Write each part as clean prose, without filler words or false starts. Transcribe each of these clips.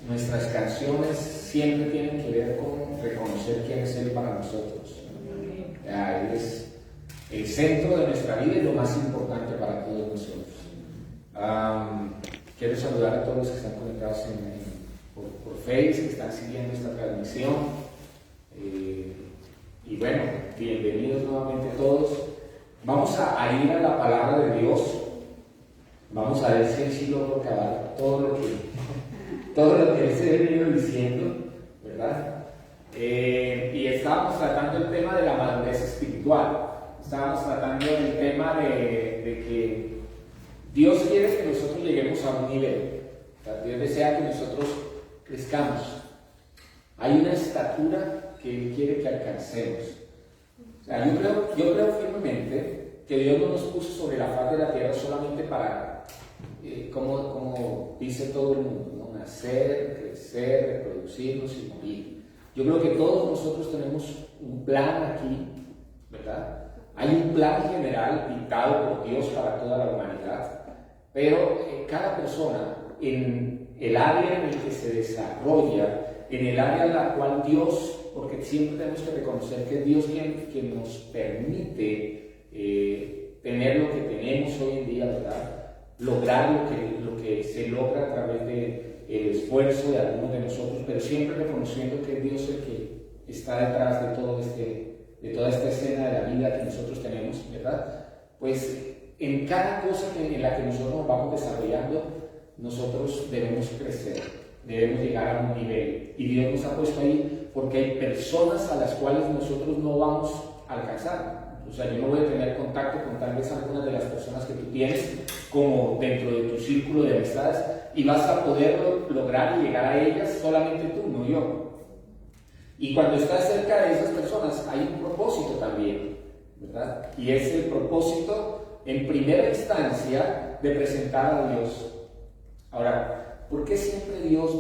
nuestras canciones siempre tienen que ver con reconocer quién es Él para nosotros. Él es el centro de nuestra vida y lo más importante para todos nosotros. Quiero saludar a todos los que están conectados por Facebook, que están siguiendo esta transmisión. Y bueno, bienvenidos nuevamente a todos. Vamos a ir a la palabra de Dios. Vamos a ver si logro acabar todo lo que les he venido diciendo, ¿verdad? Y estábamos tratando el tema de la madurez espiritual. Estábamos tratando el tema de que Dios quiere que nosotros lleguemos a un nivel. O sea, Dios desea que nosotros crezcamos. Hay una estatura que Él quiere que alcancemos. O sea, yo creo firmemente que Dios no nos puso sobre la faz de la tierra solamente para, como dice todo el mundo, ¿no? Nacer, crecer, reproducirnos y morir. Yo creo que todos nosotros tenemos un plan aquí, ¿verdad? Hay un plan general dictado por Dios para toda la humanidad, pero cada persona en el área en el que se desarrolla, en el área en la cual Dios, porque siempre tenemos que reconocer que es Dios quien nos permite tener lo que tenemos hoy en día, ¿verdad? Lograr lo que se logra a través del esfuerzo de algunos de nosotros, pero siempre reconociendo que es Dios el que está detrás de toda esta escena de la vida que nosotros tenemos, ¿verdad? Pues en cada cosa en la que nosotros nos vamos desarrollando, nosotros debemos crecer, debemos llegar a un nivel. Y Dios nos ha puesto ahí porque hay personas a las cuales nosotros no vamos a alcanzar. O sea, yo no voy a tener contacto con tal vez algunas de las personas que tú tienes como dentro de tu círculo de amistades y vas a poder lograr y llegar a ellas solamente tú, no yo. Y cuando estás cerca de esas personas hay un propósito también, ¿verdad? Y es el propósito, en primera instancia, de presentar a Dios. Ahora, ¿por qué siempre Dios?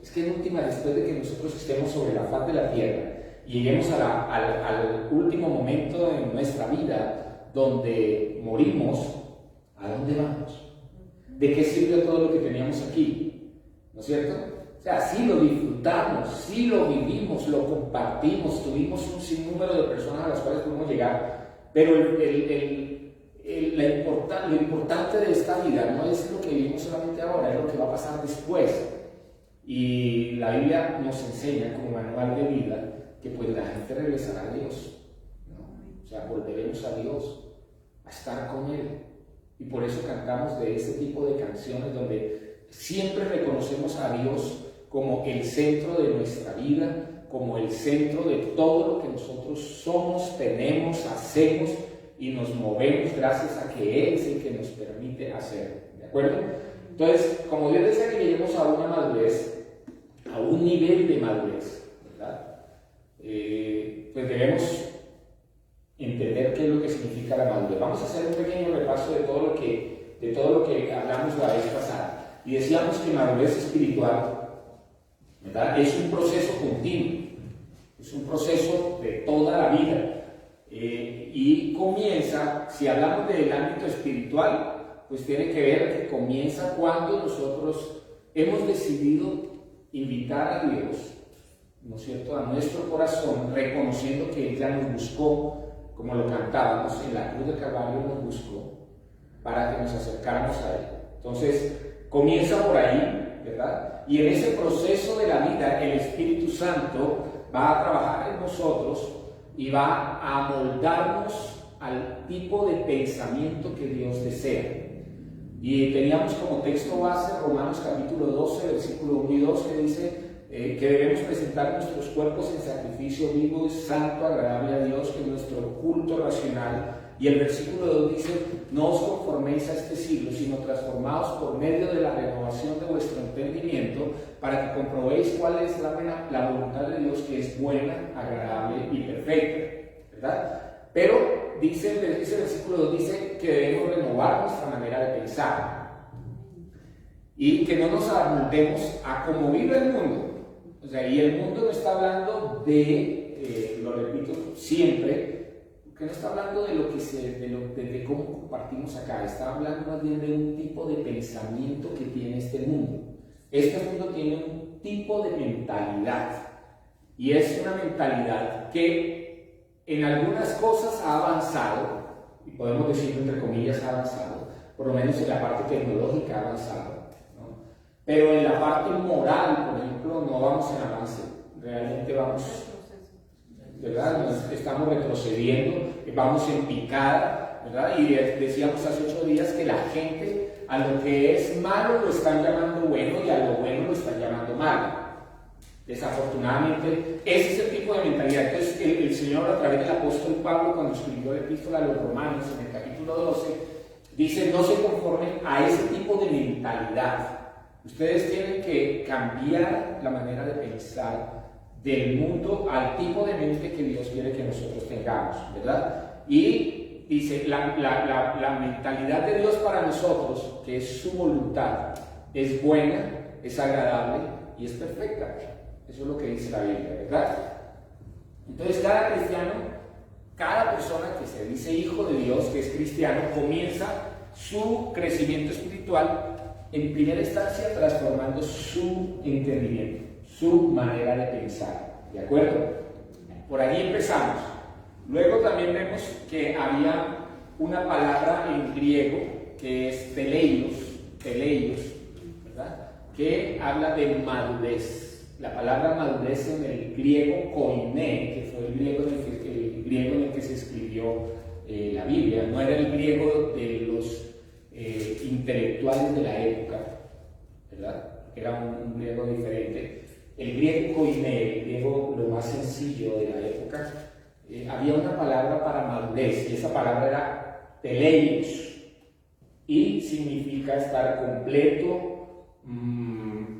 Es que en última, después de que nosotros estemos sobre la faz de la tierra y lleguemos al último momento en nuestra vida donde morimos, ¿a dónde vamos? ¿De qué sirvió todo lo que teníamos aquí? ¿No es cierto? O sea, sí lo disfrutamos, sí lo vivimos, lo compartimos, tuvimos un sinnúmero de personas a las cuales pudimos llegar, pero lo importante de esta vida no es lo que vivimos solamente ahora, es lo que va a pasar después. Y la Biblia nos enseña como manual de vida que pues la gente regresará a Dios, ¿no? O sea, volveremos a Dios, a estar con Él. Y por eso cantamos de este tipo de canciones donde siempre reconocemos a Dios como el centro de nuestra vida, como el centro de todo lo que nosotros somos, tenemos, hacemos y nos movemos gracias a que Él es el que nos permite hacer. ¿De acuerdo? Entonces, como Dios desea que lleguemos a una madurez, a un nivel de madurez, ¿verdad? Pues debemos entender qué es lo que significa la madurez. Vamos a hacer un pequeño repaso de todo lo que hablamos la vez pasada. Y decíamos que madurez espiritual, ¿verdad?, es un proceso continuo, es un proceso de toda la vida. Y comienza, si hablamos del ámbito espiritual, pues tiene que ver que comienza cuando nosotros hemos decidido invitar a Dios, ¿no es cierto?, a nuestro corazón, reconociendo que Él ya nos buscó, como lo cantábamos, en la cruz de Calvario nos buscó para que nos acercáramos a Él. Entonces, comienza por ahí, ¿verdad? Y en ese proceso de la vida, el Espíritu Santo va a trabajar en nosotros y va a moldarnos al tipo de pensamiento que Dios desea. Y teníamos como texto base Romanos capítulo 12, versículo 1 y 2, que dice que debemos presentar nuestros cuerpos en sacrificio vivo y santo, agradable a Dios, que es nuestro culto racional. Y el versículo 2 dice: no os conforméis a este siglo, sino transformaos por medio de la renovación de vuestro entendimiento, para que comprobéis cuál es la voluntad de Dios, que es buena, agradable y perfecta, ¿verdad? Pero dice el versículo 2, dice que debemos renovar nuestra manera de pensar y que no nos amoldemos a cómo vive el mundo. O sea, y el mundo no está hablando de, lo repito siempre, que no está hablando de de cómo compartimos acá, está hablando más bien de un tipo de pensamiento que tiene este mundo. Este mundo tiene un tipo de mentalidad, y es una mentalidad que en algunas cosas ha avanzado, y podemos decir entre comillas ha avanzado, por lo menos en la parte tecnológica ha avanzado, ¿no? Pero en la parte moral, por ejemplo, no vamos en avance, realmente vamos, ¿verdad? Estamos retrocediendo, vamos en picada, ¿verdad? Y decíamos hace 8 días que la gente a lo que es malo lo están llamando bueno y a lo bueno lo están llamando malo. Desafortunadamente, ese es el tipo de mentalidad. Entonces, el Señor, a través del apóstol Pablo, cuando escribió la epístola a los Romanos, en el capítulo 12, dice: no se conformen a ese tipo de mentalidad. Ustedes tienen que cambiar la manera de pensar del mundo al tipo de mente que Dios quiere que nosotros tengamos, ¿verdad? Y dice, la mentalidad de Dios para nosotros, que es su voluntad, es buena, es agradable y es perfecta. Eso es lo que dice la Biblia, ¿verdad? Entonces cada cristiano, cada persona que se dice hijo de Dios, que es cristiano, comienza su crecimiento espiritual en primera instancia transformando su entendimiento, su manera de pensar, ¿de acuerdo? Por ahí empezamos. Luego también vemos que había una palabra en griego que es teleios, ¿verdad? Que habla de madurez. La palabra madurez en el griego koiné, que fue el griego en el que se escribió la Biblia, no era el griego de los intelectuales de la época, ¿verdad? Era un griego diferente. El griego koiné, el griego lo más sencillo de la época, había una palabra para madurez, y esa palabra era teleios, y significa estar completo,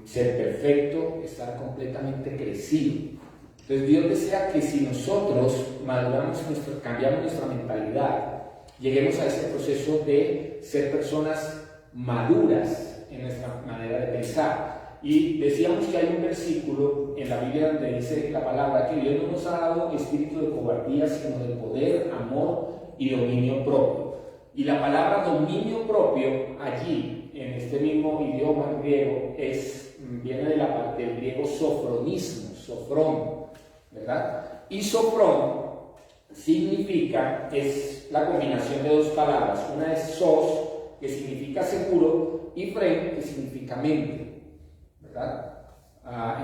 ser perfecto, estar completamente crecido. Entonces Dios desea que si nosotros maduramos, cambiamos nuestra mentalidad, lleguemos a ese proceso de ser personas maduras en nuestra manera de pensar. Y decíamos que hay un versículo en la Biblia donde dice la palabra que Dios no nos ha dado espíritu de cobardía, sino de poder, amor y dominio propio. Y la palabra dominio propio allí, en este mismo idioma griego, viene del griego sofronismo, sofrón, ¿verdad? Y sofrón significa, es la combinación de dos palabras. Una es sos, que significa seguro, y fren, que significa mente, ¿verdad?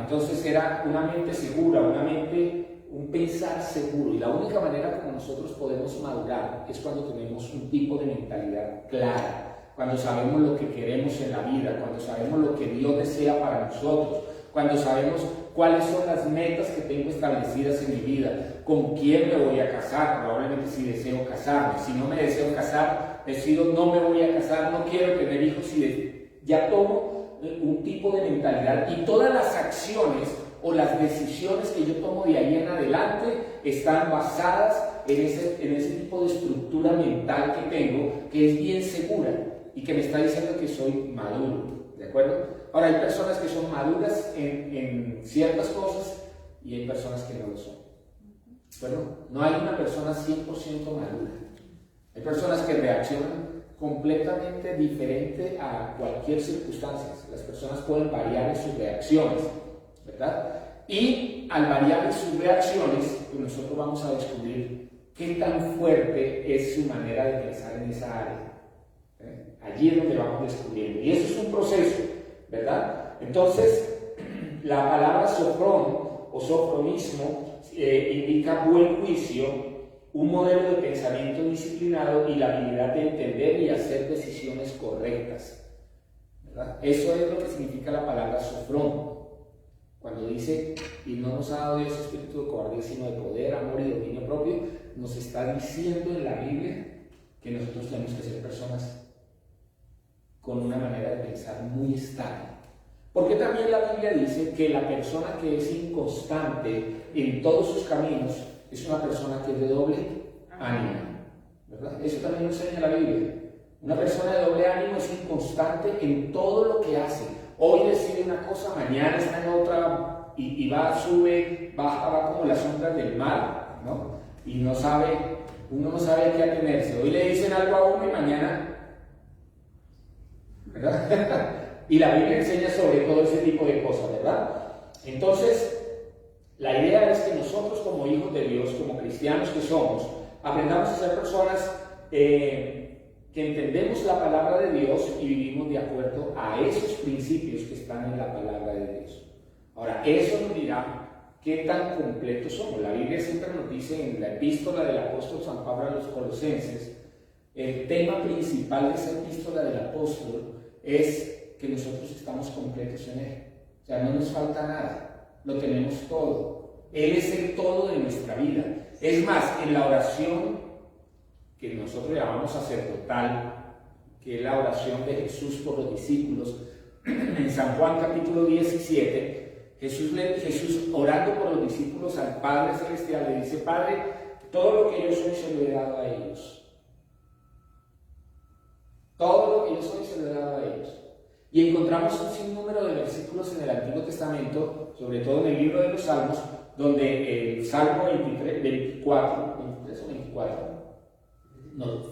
Entonces era una mente segura, un pensar seguro, y la única manera como nosotros podemos madurar es cuando tenemos un tipo de mentalidad clara, cuando sabemos lo que queremos en la vida, cuando sabemos lo que Dios desea para nosotros, cuando sabemos cuáles son las metas que tengo establecidas en mi vida, con quién me voy a casar, probablemente si deseo casarme, si no me deseo casar, decido no me voy a casar, no quiero tener hijos, y ya tomo un tipo de mentalidad, y todas las acciones o las decisiones que yo tomo de ahí en adelante están basadas en ese tipo de estructura mental que tengo, que es bien segura y que me está diciendo que soy maduro, ¿de acuerdo? Ahora, hay personas que son maduras en ciertas cosas y hay personas que no lo son. Bueno, no hay una persona 100% madura. Hay personas que reaccionan completamente diferente a cualquier circunstancia. Las personas pueden variar en sus reacciones, ¿verdad? Y al variar en sus reacciones, pues nosotros vamos a descubrir qué tan fuerte es su manera de pensar en esa área. Allí es donde vamos descubriendo. Y eso es un proceso, ¿verdad? Entonces, la palabra sofrón o sofronismo indica buen juicio, un modelo de pensamiento disciplinado y la habilidad de entender y hacer decisiones correctas, ¿verdad? Eso es lo que significa la palabra sofrón. Cuando dice, y no nos ha dado Dios espíritu de cobardía, sino de poder, amor y dominio propio, nos está diciendo en la Biblia que nosotros tenemos que ser personas con una manera de pensar muy estable. Porque también la Biblia dice que la persona que es inconstante en todos sus caminos es una persona que es de doble ánimo, ¿verdad? Eso también nos enseña la Biblia. Una persona de doble ánimo es inconstante en todo lo que hace. Hoy decide una cosa, mañana está en otra, y va, sube, baja, va como las sombras del mar, ¿no? Y uno no sabe a qué atenerse. Hoy le dicen algo a uno y mañana, ¿verdad? Y la Biblia enseña sobre todo ese ¿verdad? Entonces, la idea es que nosotros como hijos de Dios, como cristianos que somos, aprendamos a ser personas que entendemos la palabra de Dios y vivimos de acuerdo a esos principios que están en la palabra de Dios. Ahora, eso nos dirá qué tan completos somos. La Biblia siempre nos dice en la epístola del apóstol San Pablo a los Colosenses, el tema principal de esa epístola del apóstol es que nosotros estamos completos en Él. O sea, no nos falta nada, lo tenemos todo. Él es el todo de nuestra vida. Es más, en la oración que nosotros llamamos sacerdotal, que es la oración de Jesús por los discípulos, en San Juan capítulo 17, Jesús orando por los discípulos al Padre Celestial le dice: Padre, todo lo que yo soy se lo he dado a ellos. Todo lo que yo soy se lo he dado a ellos. Y encontramos un sinnúmero de versículos en el Antiguo Testamento, sobre todo en el libro de los Salmos, donde el Salmo 23 o 24, no,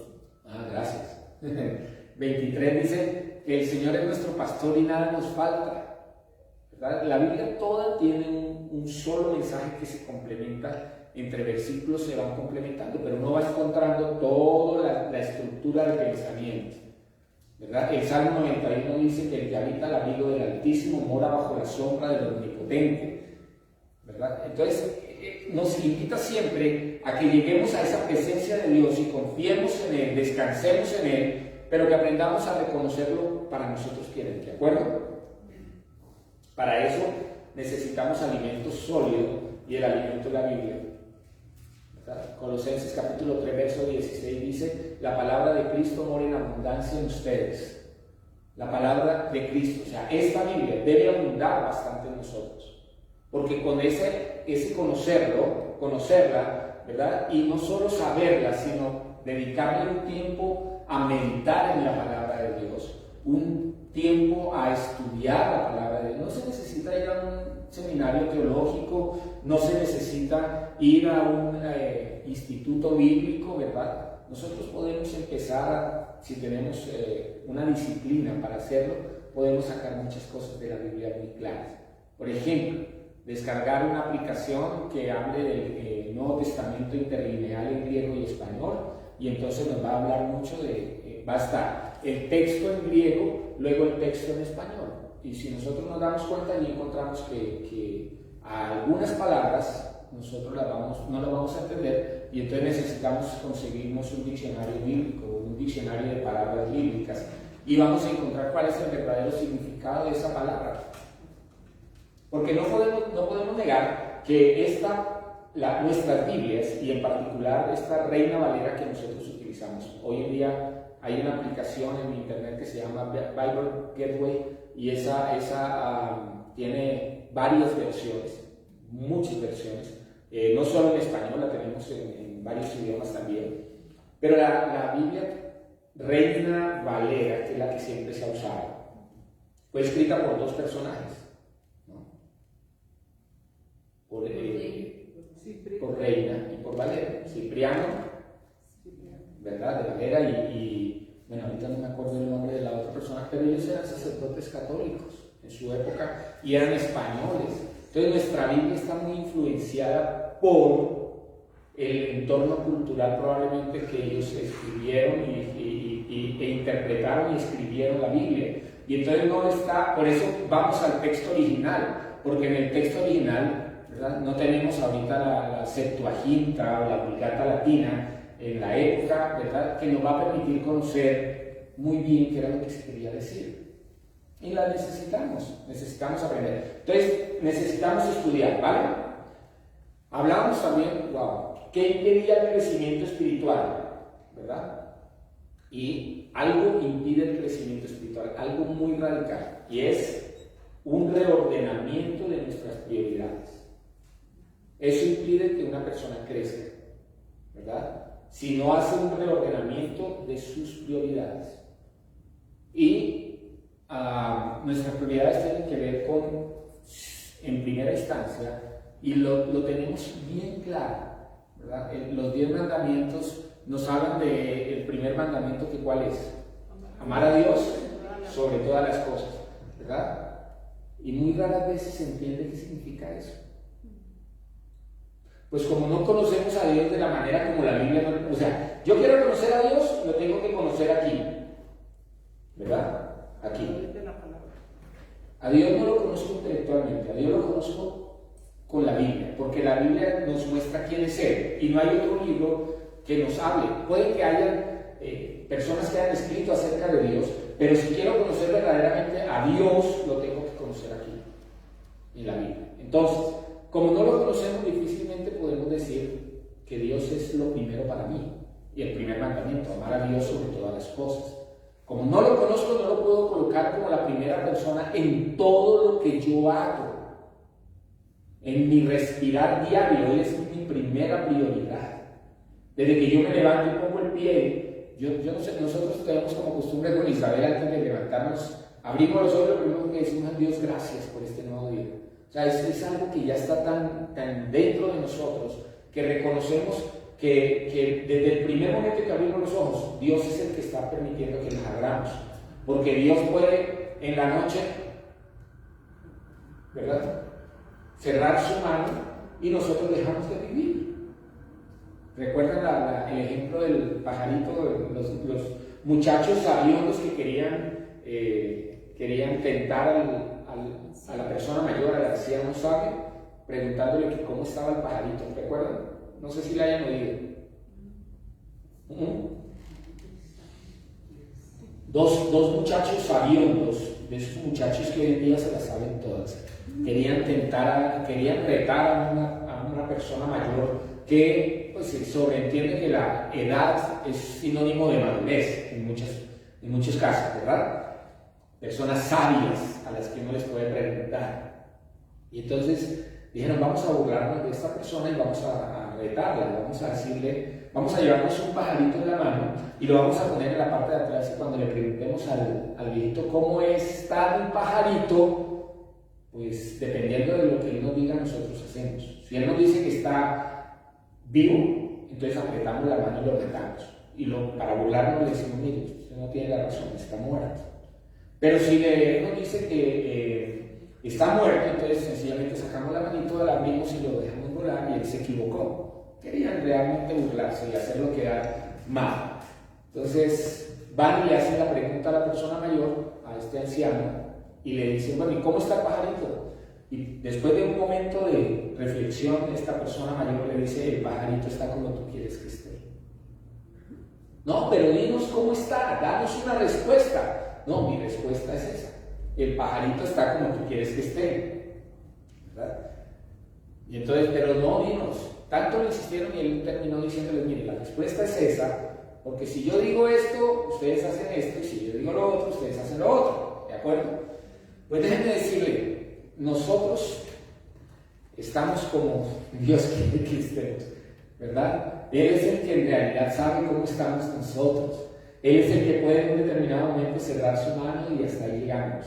gracias, 23 dice que el Señor es nuestro pastor y nada nos falta, ¿verdad? La Biblia toda tiene un solo mensaje que se complementa, entre versículos se van complementando, pero uno va encontrando toda la estructura del pensamiento, ¿verdad? El Salmo 91 dice que el que habita al abrigo del Altísimo mora bajo la sombra del Omnipotente, ¿verdad? Entonces nos invita siempre a que lleguemos a esa presencia de Dios y confiemos en Él, descansemos en Él, pero que aprendamos a reconocerlo para nosotros quién es, ¿de acuerdo? Para eso necesitamos alimento sólido, y el alimento es la Biblia, ¿verdad? Colosenses capítulo 3 verso 16 dice: la palabra de Cristo mora en abundancia en ustedes. La palabra de Cristo, o sea, esta Biblia debe abundar bastante en nosotros, porque con ese conocerla, ¿verdad? Y no solo saberla, sino dedicarle un tiempo a meditar en la palabra de Dios, un tiempo a estudiar la palabra de Dios. No se necesita ir a un seminario teológico, no se necesita ir a un instituto bíblico, ¿verdad? Nosotros podemos empezar, si tenemos una disciplina para hacerlo, podemos sacar muchas cosas de la Biblia muy claras. Por ejemplo, descargar una aplicación que hable del Nuevo Testamento interlineal en griego y español, y entonces nos va a hablar mucho va a estar el texto en griego, luego el texto en español, y si nosotros nos damos cuenta y encontramos que algunas palabras nosotros no las vamos a entender, y entonces necesitamos conseguirnos un diccionario bíblico, un diccionario de palabras bíblicas, y vamos a encontrar cuál es el verdadero significado de esa palabra. Porque no podemos negar que nuestras Biblias, y en particular esta Reina Valera que nosotros utilizamos, hoy en día hay una aplicación en internet que se llama Bible Gateway, y esa tiene varias versiones, muchas versiones, no solo en español, la tenemos en varios idiomas también, pero la Biblia Reina Valera, que es la que siempre se ha usado, fue escrita por dos personajes, por Reina y por Valera. Cipriano, ¿verdad? De Valera y bueno, ahorita no me acuerdo el nombre de la otra persona, pero ellos eran sacerdotes católicos en su época y eran españoles. Entonces nuestra Biblia está muy influenciada por el entorno cultural probablemente que ellos escribieron e interpretaron y escribieron la Biblia. Y entonces no está, por eso vamos al texto original, porque en el texto original, ¿verdad? No tenemos ahorita la Septuaginta o la Vulgata Latina en la época, ¿verdad? Que nos va a permitir conocer muy bien qué era lo que se quería decir. Y la necesitamos aprender. Entonces, necesitamos estudiar, ¿vale? Hablábamos también, ¿qué impedía el crecimiento espiritual? ¿Verdad? Y algo impide el crecimiento espiritual, algo muy radical, y es un reordenamiento de nuestras prioridades. Eso impide que una persona crezca, ¿verdad? Si no hace un reordenamiento de sus prioridades. Y nuestras prioridades tienen que ver con, en primera instancia, y lo tenemos bien claro, ¿verdad? Los 10 mandamientos nos hablan del primer mandamiento, que ¿cuál es? Amar a Dios sobre todas las cosas, ¿verdad? Y muy raras veces se entiende qué significa eso. Pues como no conocemos a Dios de la manera como la Biblia nos... O sea, yo quiero conocer a Dios, lo tengo que conocer aquí. ¿Verdad? Aquí. A Dios no lo conozco intelectualmente, a Dios lo conozco con la Biblia, porque la Biblia nos muestra quién es Él, y no hay otro libro que nos hable. Puede que haya personas que hayan escrito acerca de Dios, pero si quiero conocer verdaderamente a Dios, lo tengo que conocer aquí, en la Biblia. Entonces, como no lo conocemos, difícilmente podemos decir que Dios es lo primero para mí, y el primer mandamiento, amar a Dios sobre todas las cosas. Como no lo conozco, no lo puedo colocar como la primera persona en todo lo que yo hago. En mi respirar diario, Él es mi primera prioridad. Desde que yo me levanto y pongo el pie, yo no sé, nosotros tenemos como costumbre con Isabel, antes de levantarnos, abrimos los ojos, lo primero que decimos es: Dios, gracias por este nuevo día. O sea, es algo que ya está tan dentro de nosotros, que reconocemos que desde el primer momento que abrimos los ojos, Dios es el que está permitiendo que nos abramos. Porque Dios puede en la noche, ¿verdad?, cerrar su mano y nosotros dejamos de vivir. ¿Recuerdan el ejemplo del pajarito, los muchachos sabiondos que querían tentar a la persona mayor, al anciano sabio, preguntándole que cómo estaba el pajarito? ¿Recuerdan? No sé si la hayan oído. Dos muchachos sabiondos, de esos muchachos que hoy en día se las saben todas, querían retar a una persona mayor que pues se sobreentiende que la edad es sinónimo de madurez en muchos casos, ¿verdad? Personas sabias a las que uno les puede preguntar. Y entonces dijeron: vamos a burlarnos de esta persona y vamos a retarla, vamos a decirle, vamos a llevarnos un pajarito en la mano y lo vamos a poner en la parte de atrás, y cuando le preguntemos al viejito cómo está el pajarito, pues dependiendo de lo que él nos diga, nosotros hacemos. Si él nos dice que está vivo, entonces apretamos la mano y lo retamos. Y para burlarnos le decimos: mire, usted no tiene la razón, está muerto. Pero si él nos dice que está muerto, entonces sencillamente sacamos la manito, la abrimos y lo dejamos volar, y él se equivocó. Querían realmente burlarse y hacerlo quedar mal. Entonces van y le hacen la pregunta a la persona mayor, a este anciano, y le dicen: bueno, ¿y cómo está el pajarito? Y después de un momento de reflexión, esta persona mayor le dice: el pajarito está como tú quieres que esté. No, pero dinos cómo está, danos una respuesta. No, mi respuesta es esa: el pajarito está como tú quieres que esté, ¿verdad? Y entonces, pero no, dinos. Tanto le insistieron y él terminó diciéndoles: mire, la respuesta es esa, porque si yo digo esto, ustedes hacen esto, y si yo digo lo otro, ustedes hacen lo otro, ¿de acuerdo? Pues déjenme decirle, nosotros estamos como Dios quiere que estemos, ¿verdad? Él es el que en realidad sabe cómo estamos nosotros. Él es el que puede en un determinado momento cerrar su mano y hasta ahí llegamos.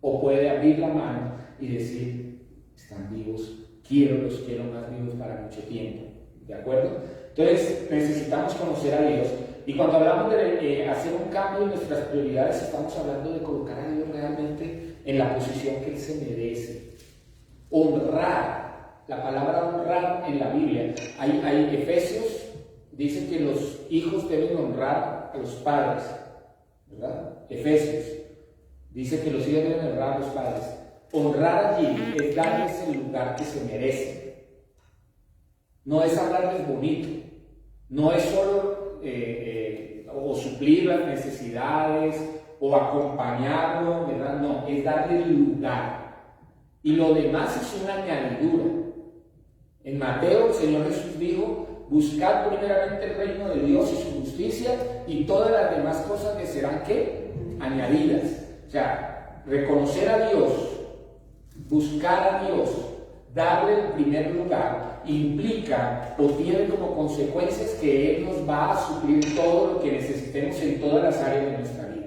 O puede abrir la mano y decir: están vivos, los quiero más vivos para mucho tiempo. ¿De acuerdo? Entonces necesitamos conocer a Dios. Y cuando hablamos de hacer un cambio en nuestras prioridades, estamos hablando de colocar a Dios realmente en la posición que Él se merece. Honrar. La palabra honrar en la Biblia. Hay Efesios, dice que los hijos deben honrar a los padres, ¿verdad? Efesios dice que los hijos deben honrar a los padres. Honrar allí es darles el lugar que se merecen. No es hablarles bonito, no es solo o suplir las necesidades o acompañarlo, ¿verdad? No, es darle el lugar. Y lo demás es una añadidura. En Mateo el Señor Jesús dijo: buscad primeramente el reino de Dios y su justicia, y todas las demás cosas que serán, ¿qué? Añadidas. O sea, reconocer a Dios, buscar a Dios, darle el primer lugar, implica o tiene como consecuencias que Él nos va a suplir todo lo que necesitemos en todas las áreas de nuestra vida.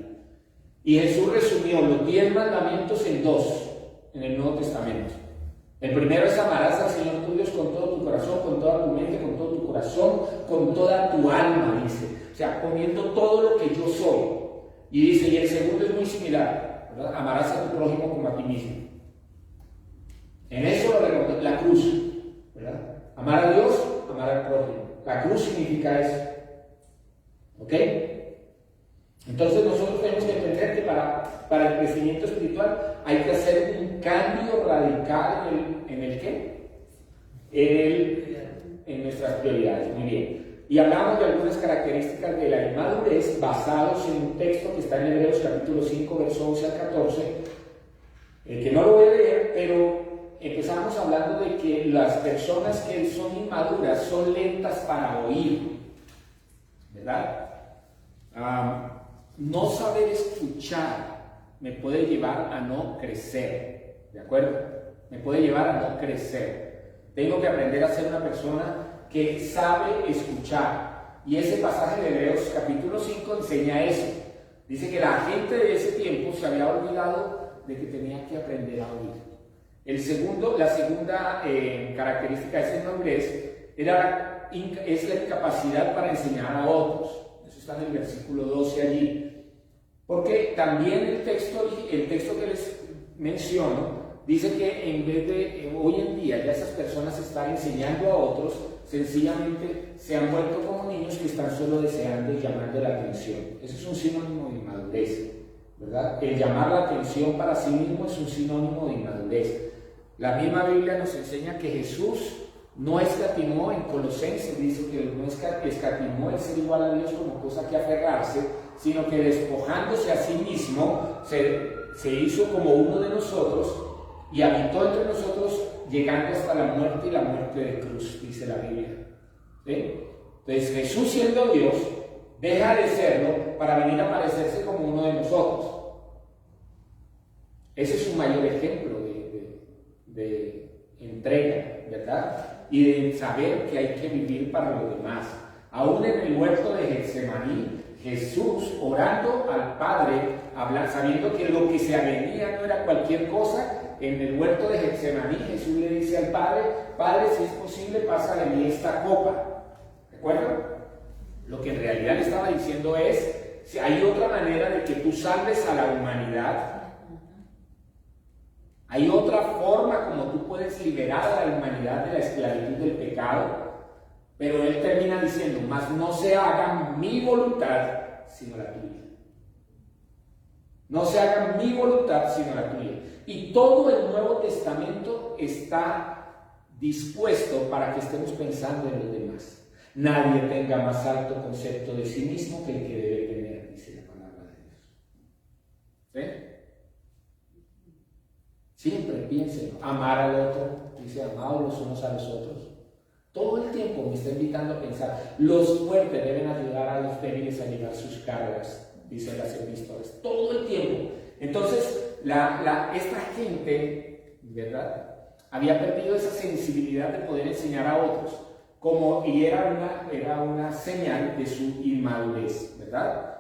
Y Jesús resumió los 10 mandamientos en 2 en el Nuevo Testamento. El primero es: amarás al Señor tu Dios con todo tu corazón, con toda tu mente, con todo tu corazón, con toda tu alma, dice. O sea, poniendo todo lo que yo soy. Y dice, y el segundo es muy similar, ¿verdad? Amarás a tu prójimo como a ti mismo. En eso lo recomendó la cruz, ¿verdad? Amar a Dios, amar al prójimo. La cruz significa eso. ¿Ok? Entonces nosotros tenemos que entender que para el crecimiento espiritual hay que hacer un cambio radical ¿en el qué? En nuestras prioridades. Muy bien. Y hablamos de algunas características de la inmadurez basados en un texto que está en Hebreos capítulo 5, verso 11 al 14, que no lo voy a leer, pero empezamos hablando de que las personas que son inmaduras son lentas para oír, ¿verdad? No saber escuchar me puede llevar a no crecer, ¿de acuerdo? Me puede llevar a no crecer. Tengo que aprender a ser una persona que sabe escuchar. Y ese pasaje de Hebreos capítulo 5 enseña eso. Dice que la gente de ese tiempo se había olvidado de que tenía que aprender a oír. La segunda característica de esa inmadurez es la incapacidad para enseñar a otros. Eso está en el versículo 12 allí. Porque también el texto que les menciono dice que en vez de hoy en día ya esas personas están enseñando a otros, sencillamente se han vuelto como niños que están solo deseando y llamando la atención. Eso es un sinónimo de inmadurez, ¿verdad? El llamar la atención para sí mismo es un sinónimo de inmadurez. La misma Biblia nos enseña que Jesús no escatimó, en Colosenses dice que no escatimó el ser igual a Dios como cosa que aferrarse, sino que despojándose a sí mismo se hizo como uno de nosotros y habitó entre nosotros, llegando hasta la muerte y la muerte de cruz, dice la Biblia. ¿Sí? Entonces Jesús, siendo Dios, deja de serlo para venir a parecerse como uno de nosotros. Ese es un mayor ejemplo de entrega, ¿verdad? Y de saber que hay que vivir para los demás. Aún en el huerto de Getsemaní, Jesús, orando al Padre, sabiendo que lo que se avenía no era cualquier cosa, en el huerto de Getsemaní Jesús le dice al Padre: Padre, si es posible, pasa de mí esta copa. ¿De acuerdo? Lo que en realidad le estaba diciendo es: si hay otra manera de que tú salves a la humanidad, hay otra forma como tú puedes liberar a la humanidad de la esclavitud del pecado. Pero él termina diciendo: mas no se haga mi voluntad sino la tuya. No se haga mi voluntad sino la tuya. Y todo el Nuevo Testamento está dispuesto para que estemos pensando en los demás. Nadie tenga más alto concepto de sí mismo que el que debe tener, dice la palabra de Dios. ¿Sí? Siempre piensen, amar al otro, dice: amados los unos a los otros. Todo el tiempo me está invitando a pensar, los fuertes deben ayudar a los débiles a llevar sus cargas, dicen las epístolas. Todo el tiempo. Entonces, esta gente, ¿verdad?, había perdido esa sensibilidad de poder enseñar a otros, y era una señal de su inmadurez, ¿verdad?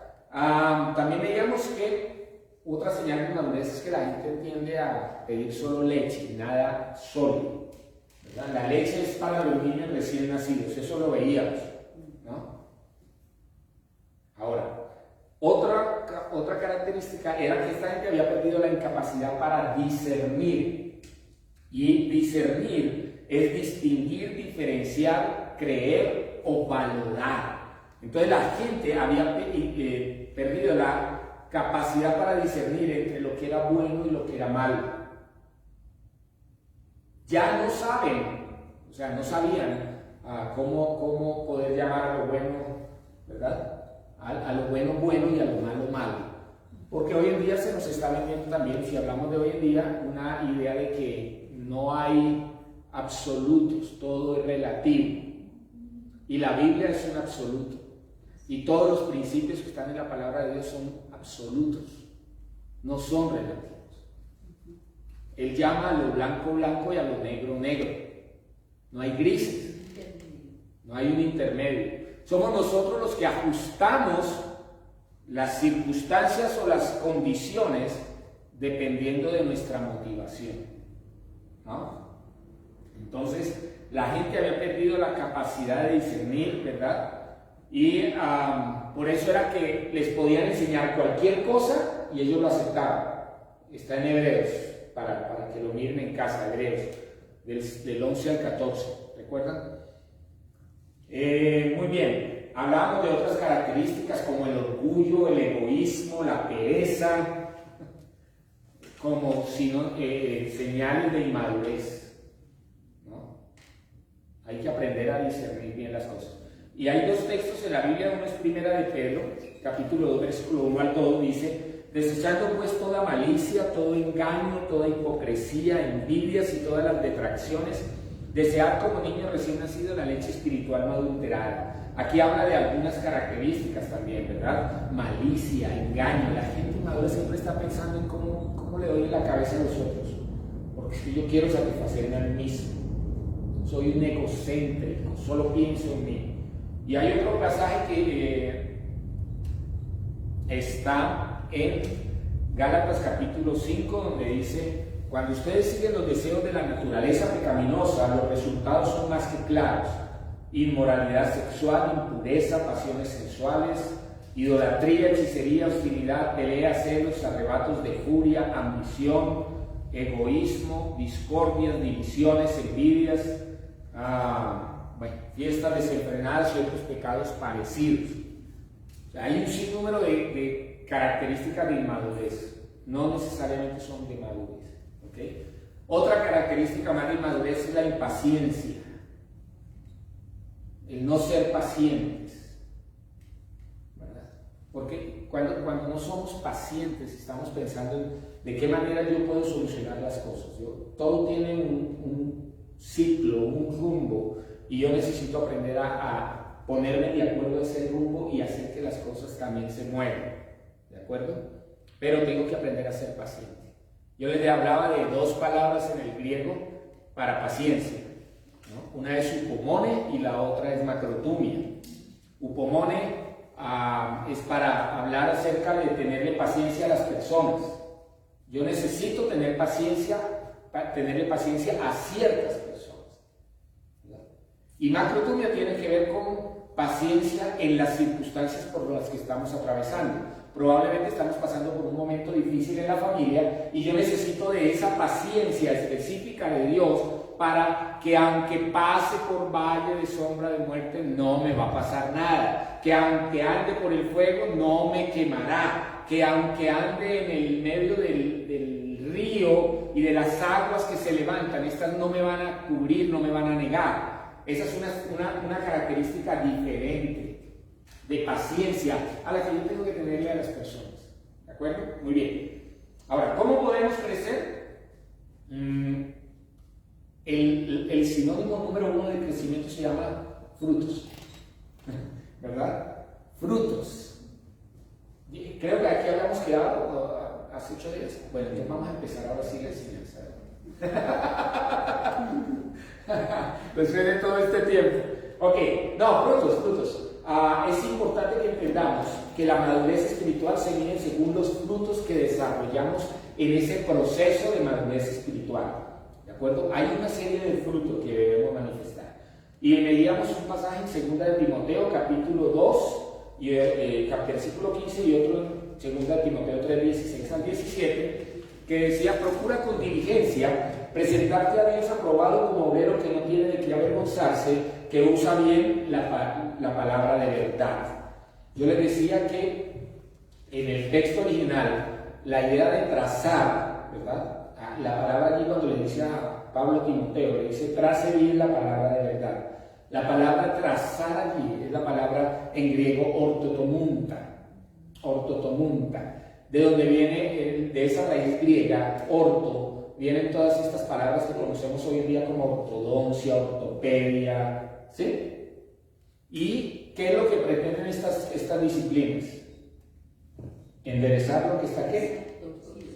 También veíamos que otra señal de inmadurez es que la gente tiende a pedir solo leche y nada sólido. La leche es para los niños recién nacidos, eso lo veíamos, ¿no? Ahora, otra característica era que esta gente había perdido la incapacidad para discernir. Y discernir es distinguir, diferenciar, creer o valorar. Entonces la gente había perdido la capacidad para discernir entre lo que era bueno y lo que era malo. Ya no saben, o sea, no sabían cómo poder llamar a lo bueno, ¿verdad? A lo bueno bueno y a lo malo malo. Porque hoy en día se nos está vendiendo también, si hablamos de hoy en día, una idea de que no hay absolutos, todo es relativo. Y la Biblia es un absoluto. Y todos los principios que están en la palabra de Dios son absolutos, no son relativos. Él llama a lo blanco blanco y a lo negro negro. No hay grises, no hay un intermedio. Somos nosotros los que ajustamos las circunstancias o las condiciones dependiendo de nuestra motivación, ¿no? Entonces, la gente había perdido la capacidad de discernir, ¿verdad? Y por eso era que les podían enseñar cualquier cosa y ellos lo aceptaban. Está en Hebreos. para que lo miren en casa, Hebreos, del 11 al 14, ¿recuerdan? Muy bien, hablamos de otras características como el orgullo, el egoísmo, la pereza, como señales de inmadurez, ¿no? Hay que aprender a discernir bien las cosas. Y hay dos textos en la Biblia, uno es Primera de Pedro, capítulo 2, versículo 1 al 2, dice: desechando pues toda malicia, todo engaño, toda hipocresía, envidias y todas las detracciones, desead como niños recién nacidos la leche espiritual no adulterada. Aquí habla de algunas características también, ¿verdad? Malicia, engaño. La gente madura siempre está pensando en cómo le doy en la cabeza a los otros, porque si yo quiero satisfacerme a mí mismo, soy un egocéntrico, solo pienso en mí. Y hay otro pasaje que está en Gálatas capítulo 5, donde dice: cuando ustedes siguen los deseos de la naturaleza pecaminosa, los resultados son más que claros: inmoralidad sexual, impureza, pasiones sensuales, idolatría, hechicería, hostilidad, pelea, celos, arrebatos de furia, ambición, egoísmo, discordias, divisiones, envidias, fiestas desenfrenadas y otros pecados parecidos. O sea, hay un sinnúmero de características de inmadurez, no necesariamente son de madurez, ¿okay? Otra característica más de inmadurez es la impaciencia, el no ser pacientes, ¿verdad? Porque cuando no somos pacientes, estamos pensando en de qué manera yo puedo solucionar las cosas. Todo tiene un ciclo, un rumbo, y yo necesito aprender a ponerme de acuerdo a ese rumbo y hacer que las cosas también se muevan, ¿de acuerdo? Pero tengo que aprender a ser paciente. Yo les hablaba de dos palabras en el griego para paciencia, ¿no? Una es upomone y la otra es macrotumia. Upomone es para hablar acerca de tenerle paciencia a las personas. Yo necesito tenerle paciencia a ciertas personas. Y macrotumia tiene que ver con paciencia en las circunstancias por las que estamos atravesando. Probablemente estamos pasando por un momento difícil en la familia y yo necesito de esa paciencia específica de Dios para que aunque pase por valle de sombra de muerte no me va a pasar nada, que aunque ande por el fuego no me quemará, que aunque ande en el medio del río y de las aguas que se levantan, estas no me van a cubrir, no me van a negar. Esa es una característica diferente de paciencia a la que yo tengo que tenerle a las personas. ¿De acuerdo? Muy bien. Ahora, ¿cómo podemos crecer? El sinónimo número 1 de crecimiento se llama frutos. ¿Verdad? Frutos. Creo que aquí habíamos quedado hace 8 días. Bueno, entonces vamos a empezar ahora sí la enseñanza. Después de todo este tiempo. Ok, no, frutos. Es importante que entendamos que la madurez espiritual se mide según los frutos que desarrollamos en ese proceso de madurez espiritual. ¿De acuerdo? Hay una serie de frutos que debemos manifestar. Y leíamos un pasaje en 2 de Timoteo, capítulo 2, y, versículo 15, y otro en 2 de Timoteo 3, 16 al 17, que decía: procura con diligencia presentarte a Dios aprobado como obrero que no tiene de qué avergonzarse, que usa bien la palabra de verdad. Yo les decía que en el texto original la idea de trazar, ¿verdad? La palabra allí, cuando le dice a Pablo a Timoteo, le dice: trace bien la palabra de verdad. La palabra trazar allí es la palabra en griego ortotomunta, de donde viene, de esa raíz griega, orto, vienen todas estas palabras que conocemos hoy en día como ortodoncia, ortopedia, ¿sí? ¿Y qué es lo que pretenden estas disciplinas? Enderezar lo que está ¿qué?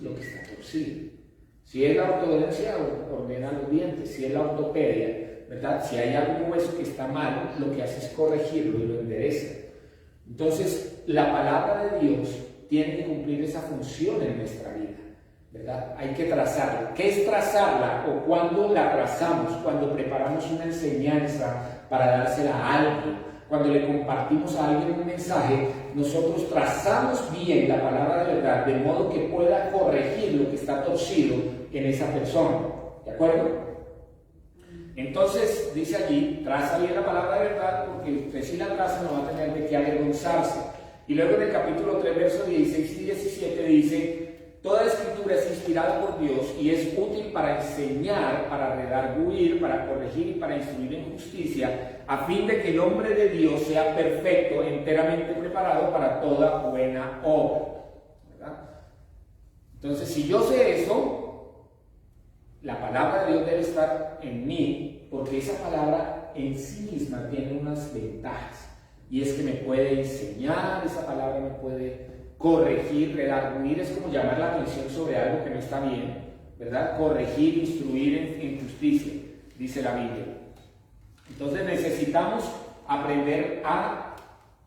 Lo que está torcido. Si es la ortodoncia, ordena los dientes. Si es la ortopedia, ¿verdad? Si hay algún hueso que está mal, lo que hace es corregirlo y lo endereza. Entonces, la palabra de Dios tiene que cumplir esa función en nuestra vida, ¿verdad? Hay que trazarla. ¿Qué es trazarla? O cuando la trazamos, cuando preparamos una enseñanza para dársela a alguien, cuando le compartimos a alguien un mensaje, nosotros trazamos bien la palabra de verdad, de modo que pueda corregir lo que está torcido en esa persona. ¿De acuerdo? Entonces, dice allí, traza bien la palabra de verdad, porque usted si la traza no va a tener de qué avergonzarse. Y luego en el capítulo 3, versos 16 y 17 dice: toda escritura es inspirada por Dios y es útil para enseñar, para redarguir, para corregir y para instruir en justicia, a fin de que el hombre de Dios sea perfecto, enteramente preparado para toda buena obra. ¿Verdad? Entonces, si yo sé eso, la palabra de Dios debe estar en mí, porque esa palabra en sí misma tiene unas ventajas, y es que me puede enseñar, esa palabra me puede corregir, redarguir, es como llamar la atención sobre algo que no está bien, ¿verdad? Corregir, instruir en justicia, dice la Biblia. Entonces necesitamos aprender a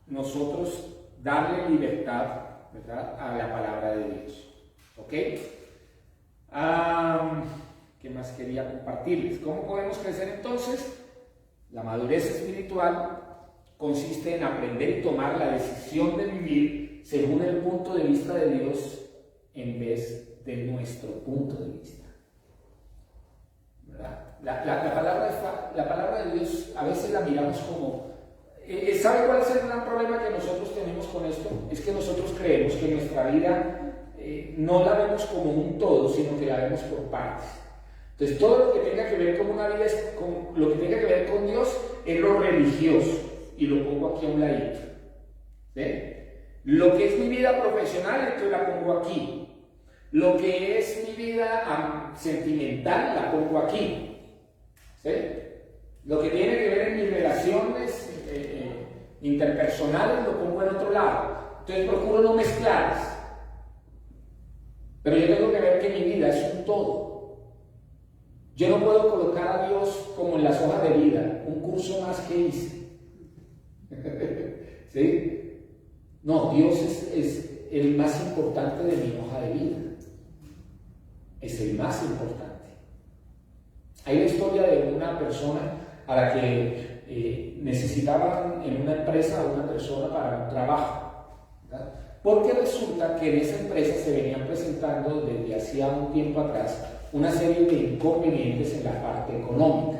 nosotros darle libertad, ¿verdad?, a la palabra de Dios. ¿Ok? ¿Qué más quería compartirles? ¿Cómo podemos crecer entonces? La madurez espiritual consiste en aprender y tomar la decisión de vivir según el punto de vista de Dios en vez de nuestro punto de vista. ¿Verdad? La palabra de Dios a veces la miramos como... ¿Sabe cuál es el gran problema que nosotros tenemos con esto? Es que nosotros creemos que nuestra vida no la vemos como un todo, sino que la vemos por partes. Entonces todo lo que tenga que ver con una vida, lo que tenga que ver con Dios, es lo religioso, y lo pongo aquí a un ladito. ¿Sí? Lo que es mi vida profesional, entonces la pongo aquí. Lo que es mi vida sentimental, la pongo aquí. ¿Sí? Lo que tiene que ver en mis relaciones interpersonales, lo pongo en otro lado. Entonces procuro no mezclarlas. Pero yo tengo que ver que mi vida es un todo. Yo no puedo colocar a Dios como en las hojas de vida, un curso más que hice. ¿Sí? No, Dios es el más importante de mi hoja de vida. Es el más importante. Hay la historia de una persona a la que necesitaban en una empresa a una persona para un trabajo, ¿verdad? Porque resulta que en esa empresa se venían presentando desde hacía un tiempo atrás una serie de inconvenientes en la parte económica.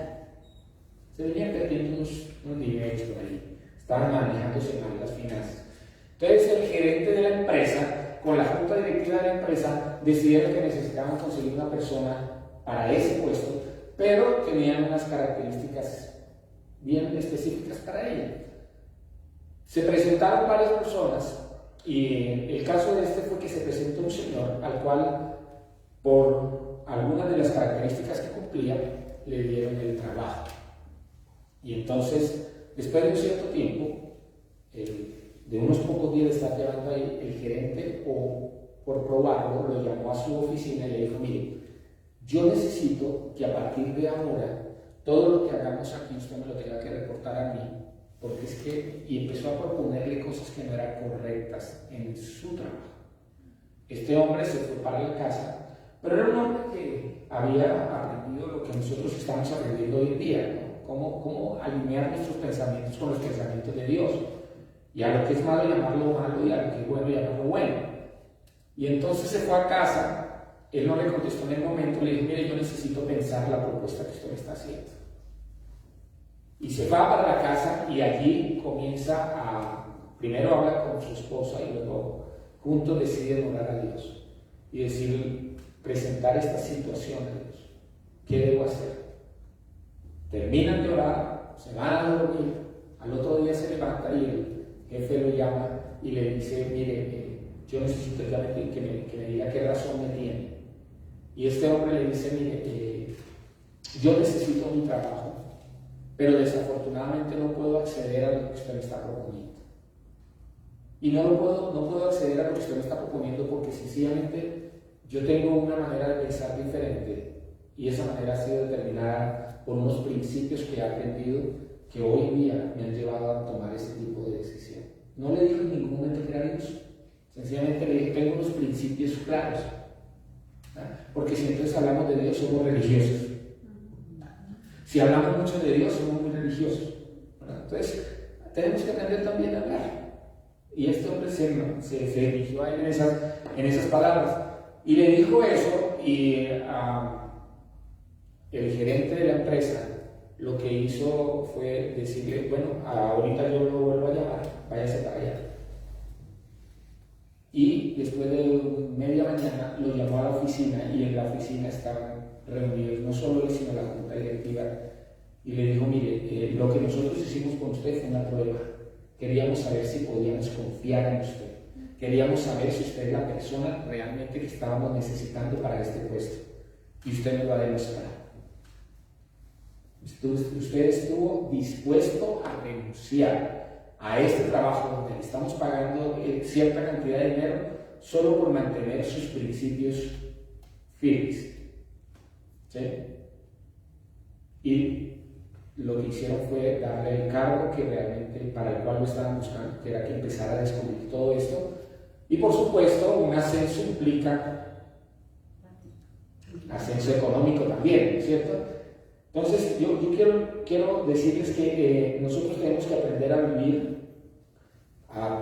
Se venían perdiendo unos dineros por ahí, estaban manejándose mal las finanzas. Entonces el gerente de la empresa, con la junta directiva de la empresa, decidieron que necesitaban conseguir una persona para ese puesto, pero tenían unas características bien específicas para ella. Se presentaron varias personas, y el caso de este fue que se presentó un señor al cual, por algunas de las características que cumplía, le dieron el trabajo. Y entonces, después de un cierto tiempo, de unos pocos días de estar llevando ahí, el gerente, por probarlo, lo llamó a su oficina y le dijo: mire, yo necesito que a partir de ahora, todo lo que hagamos aquí usted me lo tenga que reportar a mí, porque es que... Y empezó a proponerle cosas que no eran correctas en su trabajo. Este hombre se fue para la casa, pero era un hombre que había aprendido lo que nosotros estamos aprendiendo hoy en día, ¿no? Cómo alinear nuestros pensamientos con los pensamientos de Dios, y a lo que es malo llamarlo malo, y a lo que es bueno llamarlo bueno. Y entonces se fue a casa. Él no le contestó en el momento, le dijo: mire, yo necesito pensar la propuesta que usted me está haciendo. Y se va para la casa y allí comienza primero habla con su esposa y luego juntos deciden orar a Dios y decir, presentar esta situación a Dios. ¿Qué debo hacer? Terminan de orar, se van a dormir, al otro día se levanta y el jefe lo llama y le dice: mire, yo necesito que me diga qué razón me tiene. Y este hombre le dice: mire, yo necesito mi trabajo, pero desafortunadamente no puedo acceder a lo que usted me está proponiendo. Y no puedo acceder a lo que usted me está proponiendo porque sencillamente yo tengo una manera de pensar diferente, y esa manera ha sido determinada por unos principios que he aprendido que hoy en día me han llevado a tomar ese tipo de decisión. No le dije en ningún momento que era Dios, sencillamente le dije: tengo unos principios claros. Porque si entonces hablamos de Dios, somos religiosos. Si hablamos mucho de Dios, somos muy religiosos. Entonces, tenemos que aprender también a hablar. Y este hombre se dirigió a él en esas palabras. Y le dijo eso y el gerente de la empresa lo que hizo fue decirle, bueno, ahorita yo lo vuelvo a llamar, váyase para allá. Y después de media mañana lo llamó a la oficina y en la oficina estaban reunidos no solo él sino la junta directiva y le dijo, mire, lo que nosotros hicimos con usted fue una prueba. Queríamos saber si podíamos confiar en usted. Queríamos saber si usted es la persona realmente que estábamos necesitando para este puesto. Y usted nos lo ha demostrado. Usted estuvo dispuesto a renunciar a este trabajo donde le estamos pagando cierta cantidad de dinero solo por mantener sus principios firmes. ¿Sí? Y lo que hicieron fue darle el cargo que realmente para el cual lo estaban buscando, que era que empezara a descubrir todo esto. Y por supuesto, un ascenso implica ascenso económico también, ¿no es cierto? Entonces, yo quiero decirles que nosotros tenemos que aprender a vivir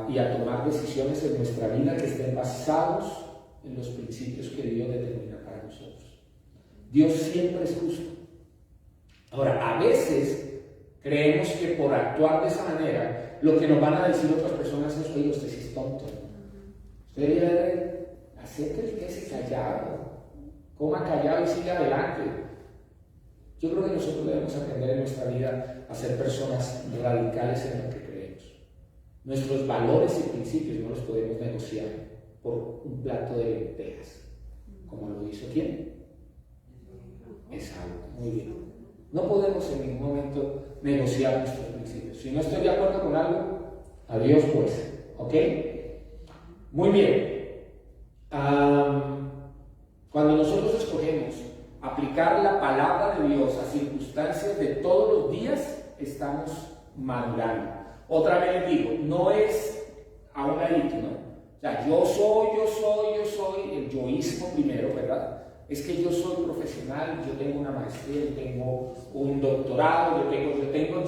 y a tomar decisiones en nuestra vida que estén basados en los principios que Dios determina para nosotros. Dios siempre es justo. Ahora, a veces creemos que por actuar de esa manera, lo que nos van a decir otras personas es, oye, usted sí es tonto. Usted debería hacer que se callado, coma callado y siga adelante. Yo creo que nosotros debemos aprender en nuestra vida a ser personas radicales en lo que creemos. Nuestros valores y principios no los podemos negociar por un plato de lentejas, como lo hizo ¿quién? Esaú. Muy bien. No podemos en ningún momento negociar nuestros principios. Si no estoy de acuerdo con algo, adiós pues. ¿Ok? Muy bien. Cuando nosotros escogemos aplicar la palabra de Dios a circunstancias de todos los días, estamos madurando. Otra vez les digo, no es a un ladito, ¿no? O sea, yo soy, el yoísmo primero, ¿verdad? Es que yo soy profesional, yo tengo una maestría, yo tengo un doctorado, yo tengo,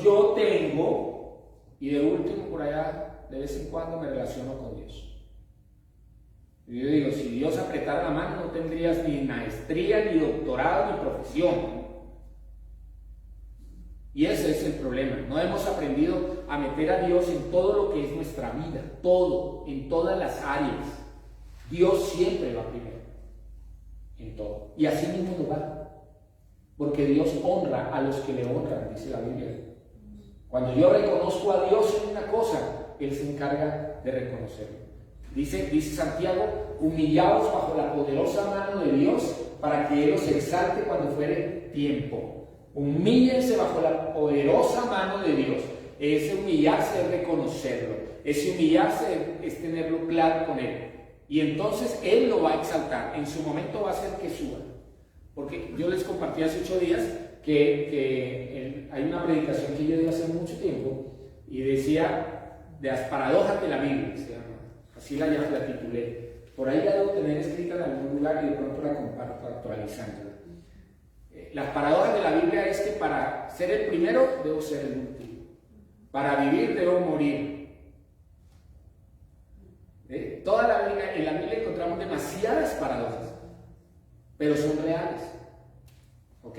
y de último por allá, de vez en cuando me relaciono con Dios. Y yo digo, si Dios apretara la mano, no tendrías ni maestría, ni doctorado, ni profesión. Y ese es el problema. No hemos aprendido a meter a Dios en todo lo que es nuestra vida, todo, en todas las áreas. Dios siempre va primero, en todo. Y así mismo lo va. Porque Dios honra a los que le honran, dice la Biblia. Cuando yo reconozco a Dios en una cosa, Él se encarga de reconocerlo. Dice Santiago, humillaos bajo la poderosa mano de Dios para que Él os exalte cuando fuere tiempo. Humíllense bajo la poderosa mano de Dios. Ese humillarse es reconocerlo. Ese humillarse es tenerlo claro con Él. Y entonces Él lo va a exaltar. En su momento va a hacer que suba. Porque yo les compartí hace 8 días que hay una predicación que yo di hace mucho tiempo y decía de las paradojas de la Biblia. Así la titulé. Por ahí la debo tener escrita en algún lugar y de pronto la comparto actualizándola. Las paradojas de la Biblia es que para ser el primero debo ser el último. Para vivir debo morir. Toda la Biblia, en la Biblia encontramos demasiadas paradojas, pero son reales. ¿Ok?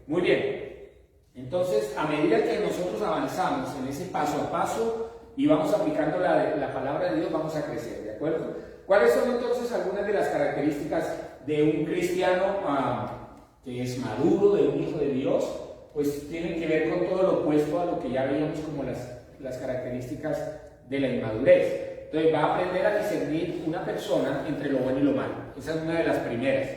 Muy bien. Entonces, a medida que nosotros avanzamos en ese paso a paso, y vamos aplicando la palabra de Dios, vamos a crecer, ¿de acuerdo? ¿Cuáles son entonces algunas de las características de un cristiano que es maduro, de un hijo de Dios? Pues tienen que ver con todo lo opuesto a lo que ya veíamos como las características de la inmadurez. Entonces va a aprender a discernir una persona entre lo bueno y lo malo. Esa es una de las primeras.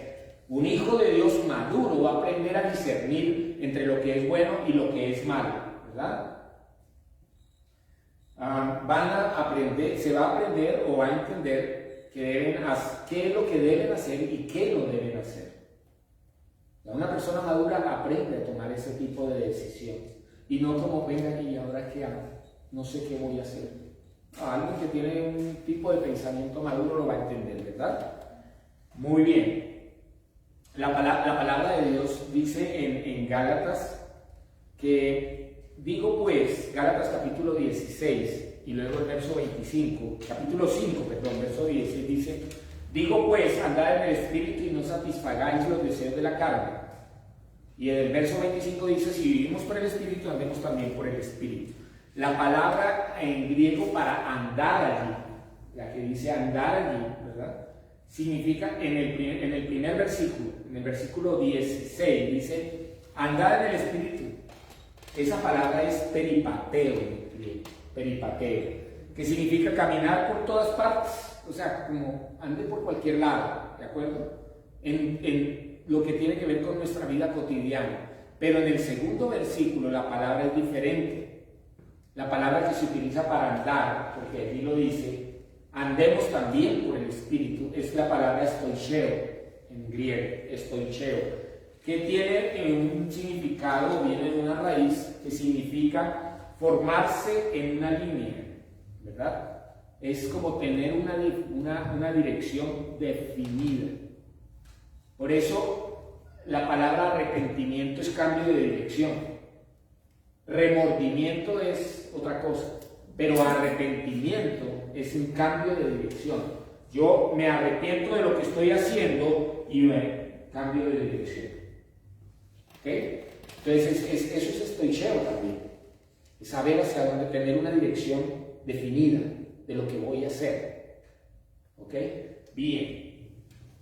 Un hijo de Dios maduro va a aprender a discernir entre lo que es bueno y lo que es malo, ¿verdad? Se va a aprender o va a entender qué es lo que deben hacer y qué no deben hacer. Una persona madura aprende a tomar ese tipo de decisiones y no como venga y ahora qué hago, no sé qué voy a hacer. Alguien que tiene un tipo de pensamiento maduro lo va a entender, ¿verdad? Muy bien. La palabra de Dios dice en Gálatas que digo pues, Gálatas capítulo 16 y luego el verso 25, capítulo 5, perdón, verso 16 dice: Digo pues, andad en el Espíritu y no satisfagáis los deseos de la carne. Y en el verso 25 dice, si vivimos por el Espíritu, andemos también por el Espíritu. La palabra en griego para andar allí, la que dice andar allí, ¿verdad? Significa en el primer versículo, en el versículo 16, dice, andad en el Espíritu. Esa palabra es peripateo, peripateo, que significa caminar por todas partes, o sea, como ande por cualquier lado, ¿de acuerdo? En lo que tiene que ver con nuestra vida cotidiana. Pero en el segundo versículo la palabra es diferente. La palabra que se utiliza para andar, porque aquí lo dice, andemos también por el Espíritu, es la palabra estoicheo, en griego, estoicheo, que tiene un significado, viene de una raíz que significa formarse en una línea, ¿verdad? Es como tener una dirección definida. Por eso la palabra arrepentimiento es cambio de dirección. Remordimiento es otra cosa, pero arrepentimiento es un cambio de dirección. Yo me arrepiento de lo que estoy haciendo y me cambio de dirección. ¿Ok? Entonces eso es estoicheo también. Es saber hacia dónde, tener una dirección definida de lo que voy a hacer. ¿Ok? Bien.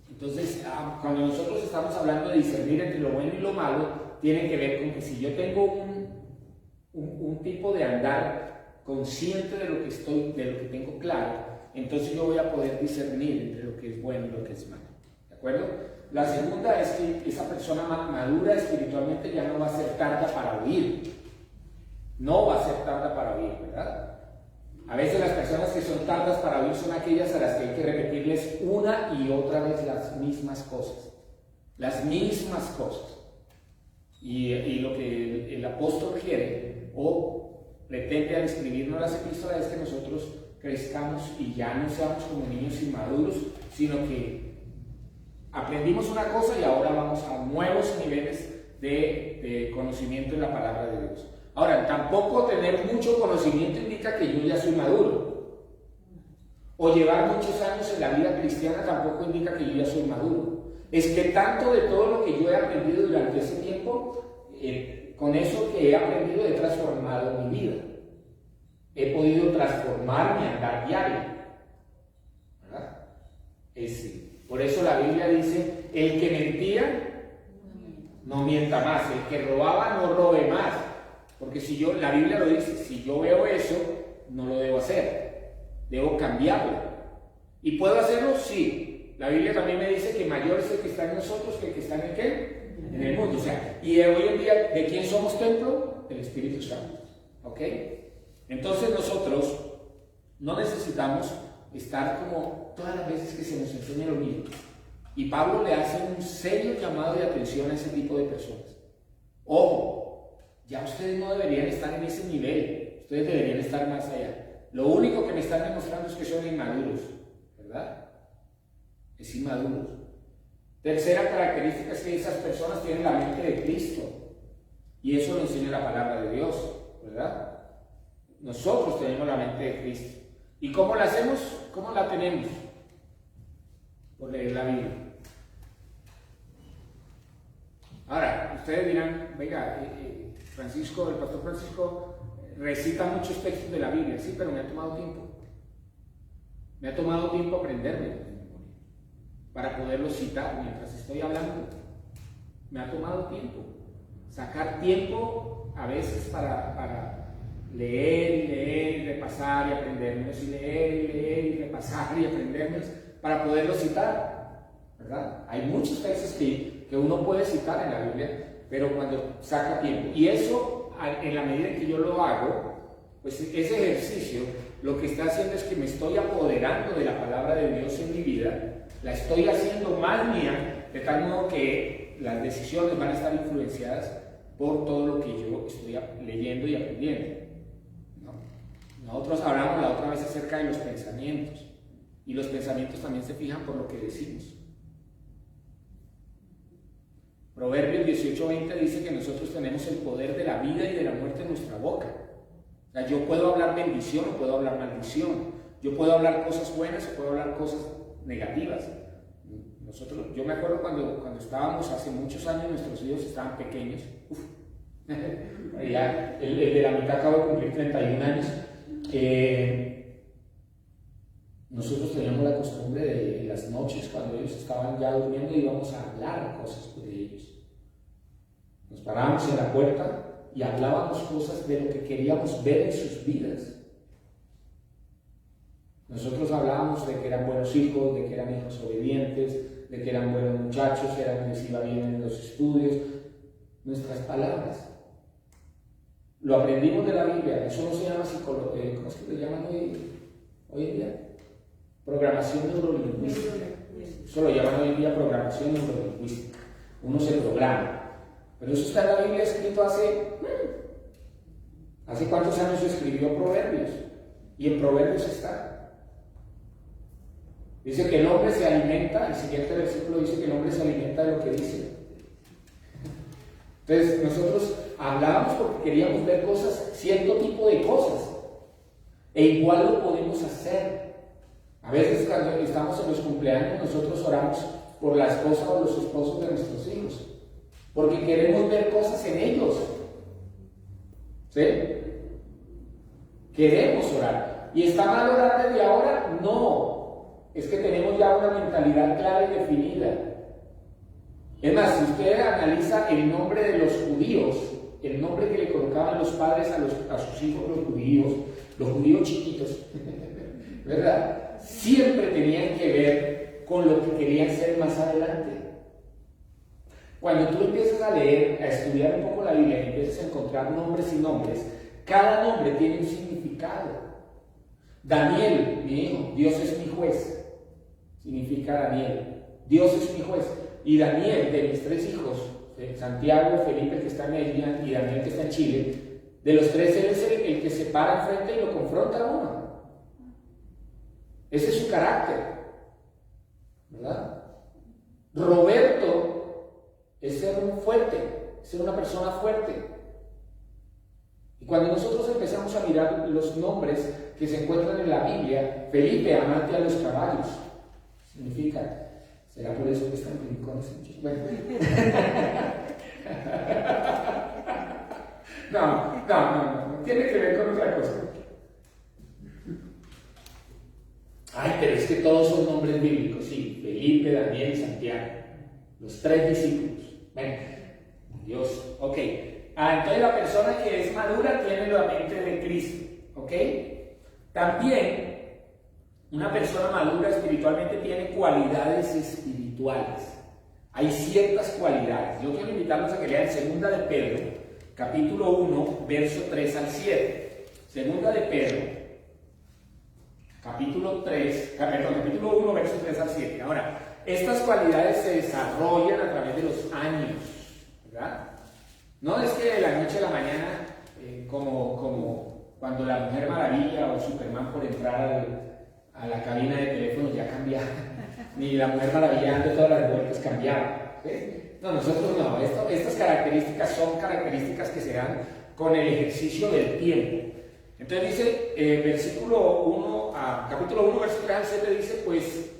Entonces, cuando nosotros estamos hablando de discernir entre lo bueno y lo malo, tiene que ver con que si yo tengo un tipo de andar consciente de lo que tengo claro, entonces yo voy a poder discernir entre lo que es bueno y lo que es malo. ¿De acuerdo? La segunda es que esa persona madura espiritualmente ya no va a ser tarda para oír. No va a ser tarda para oír, ¿verdad? A veces las personas que son tardas para oír son aquellas a las que hay que repetirles una y otra vez las mismas cosas. Las mismas cosas. Y lo que el apóstol quiere o pretende al escribirnos las epístolas es que nosotros crezcamos y ya no seamos como niños inmaduros, sino que aprendimos una cosa y ahora vamos a nuevos niveles de conocimiento en la palabra de Dios. Ahora, tampoco tener mucho conocimiento indica que yo ya soy maduro. O llevar muchos años en la vida cristiana tampoco indica que yo ya soy maduro. Es que tanto de todo lo que yo he aprendido durante ese tiempo, con eso que he aprendido he transformado mi vida. He podido transformar mi andar diario. ¿Verdad? Por eso la Biblia dice, el que mentía, no mienta más. El que robaba, no robe más. Porque la Biblia lo dice, si yo veo eso, no lo debo hacer, debo cambiarlo. ¿Y puedo hacerlo? Sí. La Biblia también me dice que mayor es el que está en nosotros que el que está en el ¿qué? En el mundo. O sea, y hoy en día, ¿de quién somos templo? Del Espíritu Santo. ¿Ok? Entonces nosotros no necesitamos estar como todas las veces que se nos enseña lo mismo. Y Pablo le hace un serio llamado de atención a ese tipo de personas. Ojo. Ya ustedes no deberían estar en ese nivel, ustedes deberían estar más allá. Lo único que me están demostrando es que son inmaduros, ¿verdad? Es inmaduros. Tercera característica es que esas personas tienen la mente de Cristo, y eso lo enseña la palabra de Dios, ¿verdad? Nosotros tenemos la mente de Cristo. ¿Y cómo la hacemos? ¿Cómo la tenemos? Por leer la Biblia. Ahora, ustedes dirán, venga, el pastor Francisco recita muchos textos de la Biblia, sí, pero me ha tomado tiempo. Me ha tomado tiempo aprenderme para poderlos citar mientras estoy hablando. Me ha tomado tiempo. Sacar tiempo a veces para leer y repasar y aprendernos, y leer y repasar y aprendernos para poderlos citar, ¿verdad? Hay muchos textos que uno puede citar en la Biblia, pero cuando saca tiempo. Y eso, en la medida en que yo lo hago, pues ese ejercicio lo que está haciendo es que me estoy apoderando de la palabra de Dios en mi vida, la estoy haciendo más mía, de tal modo que las decisiones van a estar influenciadas por todo lo que yo estoy leyendo y aprendiendo. ¿No? Nosotros hablamos la otra vez acerca de los pensamientos, y los pensamientos también se fijan por lo que decimos. Proverbios 18:20 dice que nosotros tenemos el poder de la vida y de la muerte en nuestra boca. O sea, yo puedo hablar bendición o puedo hablar maldición. Yo puedo hablar cosas buenas o puedo hablar cosas negativas. Yo me acuerdo cuando estábamos hace muchos años, nuestros hijos estaban pequeños. Ya, el de la mitad acaba de cumplir 31 años. Nosotros teníamos la costumbre de en las noches, cuando ellos estaban ya durmiendo, íbamos a hablar cosas de ellos. Nos parábamos en la puerta y hablábamos cosas de lo que queríamos ver en sus vidas. Nosotros hablábamos de que eran buenos hijos, de que eran hijos obedientes, de que eran buenos muchachos, que les iba bien en los estudios. Nuestras palabras. Lo aprendimos de la Biblia. Eso no se llama psicología. ¿Cómo es que lo llaman hoy en día? Programación neurolingüística. Eso lo llaman hoy en día programación neurolingüística. Uno se programa. Pero eso está en la Biblia escrito ¿hace cuántos años se escribió Proverbios? Y en Proverbios está. Dice que el hombre se alimenta, el siguiente versículo dice que el hombre se alimenta de lo que dice. Entonces nosotros hablábamos porque queríamos ver cosas, cierto tipo de cosas, e igual lo podemos hacer. A veces cuando estamos en los cumpleaños nosotros oramos por la esposa o los esposos de nuestros hijos, porque queremos ver cosas en ellos. ¿Sí? Queremos orar. ¿Y está mal orar desde ahora? No. Es que tenemos ya una mentalidad clara y definida. Es más, si usted analiza el nombre de los judíos, el nombre que le colocaban los padres a sus hijos, los judíos chiquitos, ¿verdad? Siempre tenían que ver con lo que querían ser más adelante. Cuando tú empiezas a leer, a estudiar un poco la Biblia y empiezas a encontrar nombres y nombres, cada nombre tiene un significado. Daniel, mi hijo, Dios es mi juez. Significa Daniel, Dios es mi juez. Y Daniel, de mis 3 hijos, Santiago, Felipe que está en Medellín y Daniel que está en Chile, de los 3 él es el que se para enfrente y lo confronta a uno. Ese es su carácter, ¿verdad? Roberto es ser un fuerte, ser una persona fuerte. Y cuando nosotros empezamos a mirar los nombres que se encuentran en la Biblia, Felipe, amante a los caballos, significa, ¿será por eso que están brincones? Bueno. No, tiene que ver con otra cosa. Ay, pero es que todos son nombres bíblicos, sí, Felipe, Daniel y Santiago, los 3 discípulos. Bueno, Dios, ok. Entonces la persona que es madura tiene la mente de Cristo, ok. También una persona madura espiritualmente tiene cualidades espirituales. Hay ciertas cualidades. Yo quiero invitarlos a que lean 2 de Pedro, capítulo 1, verso 3 al 7. 2 de Pedro, capítulo 1, verso 3 al 7. Ahora, estas cualidades se desarrollan a través de los años, ¿verdad? No es que de la noche a la mañana, como cuando la Mujer Maravilla o Superman por entrar a la cabina de teléfono ya cambiaba, ni la Mujer Maravilla de todas las vueltas cambiaba. ¿Sí? No, nosotros no. Estas características son características que se dan con el ejercicio del tiempo. Entonces dice, capítulo 1, verso 3 al 7 dice, pues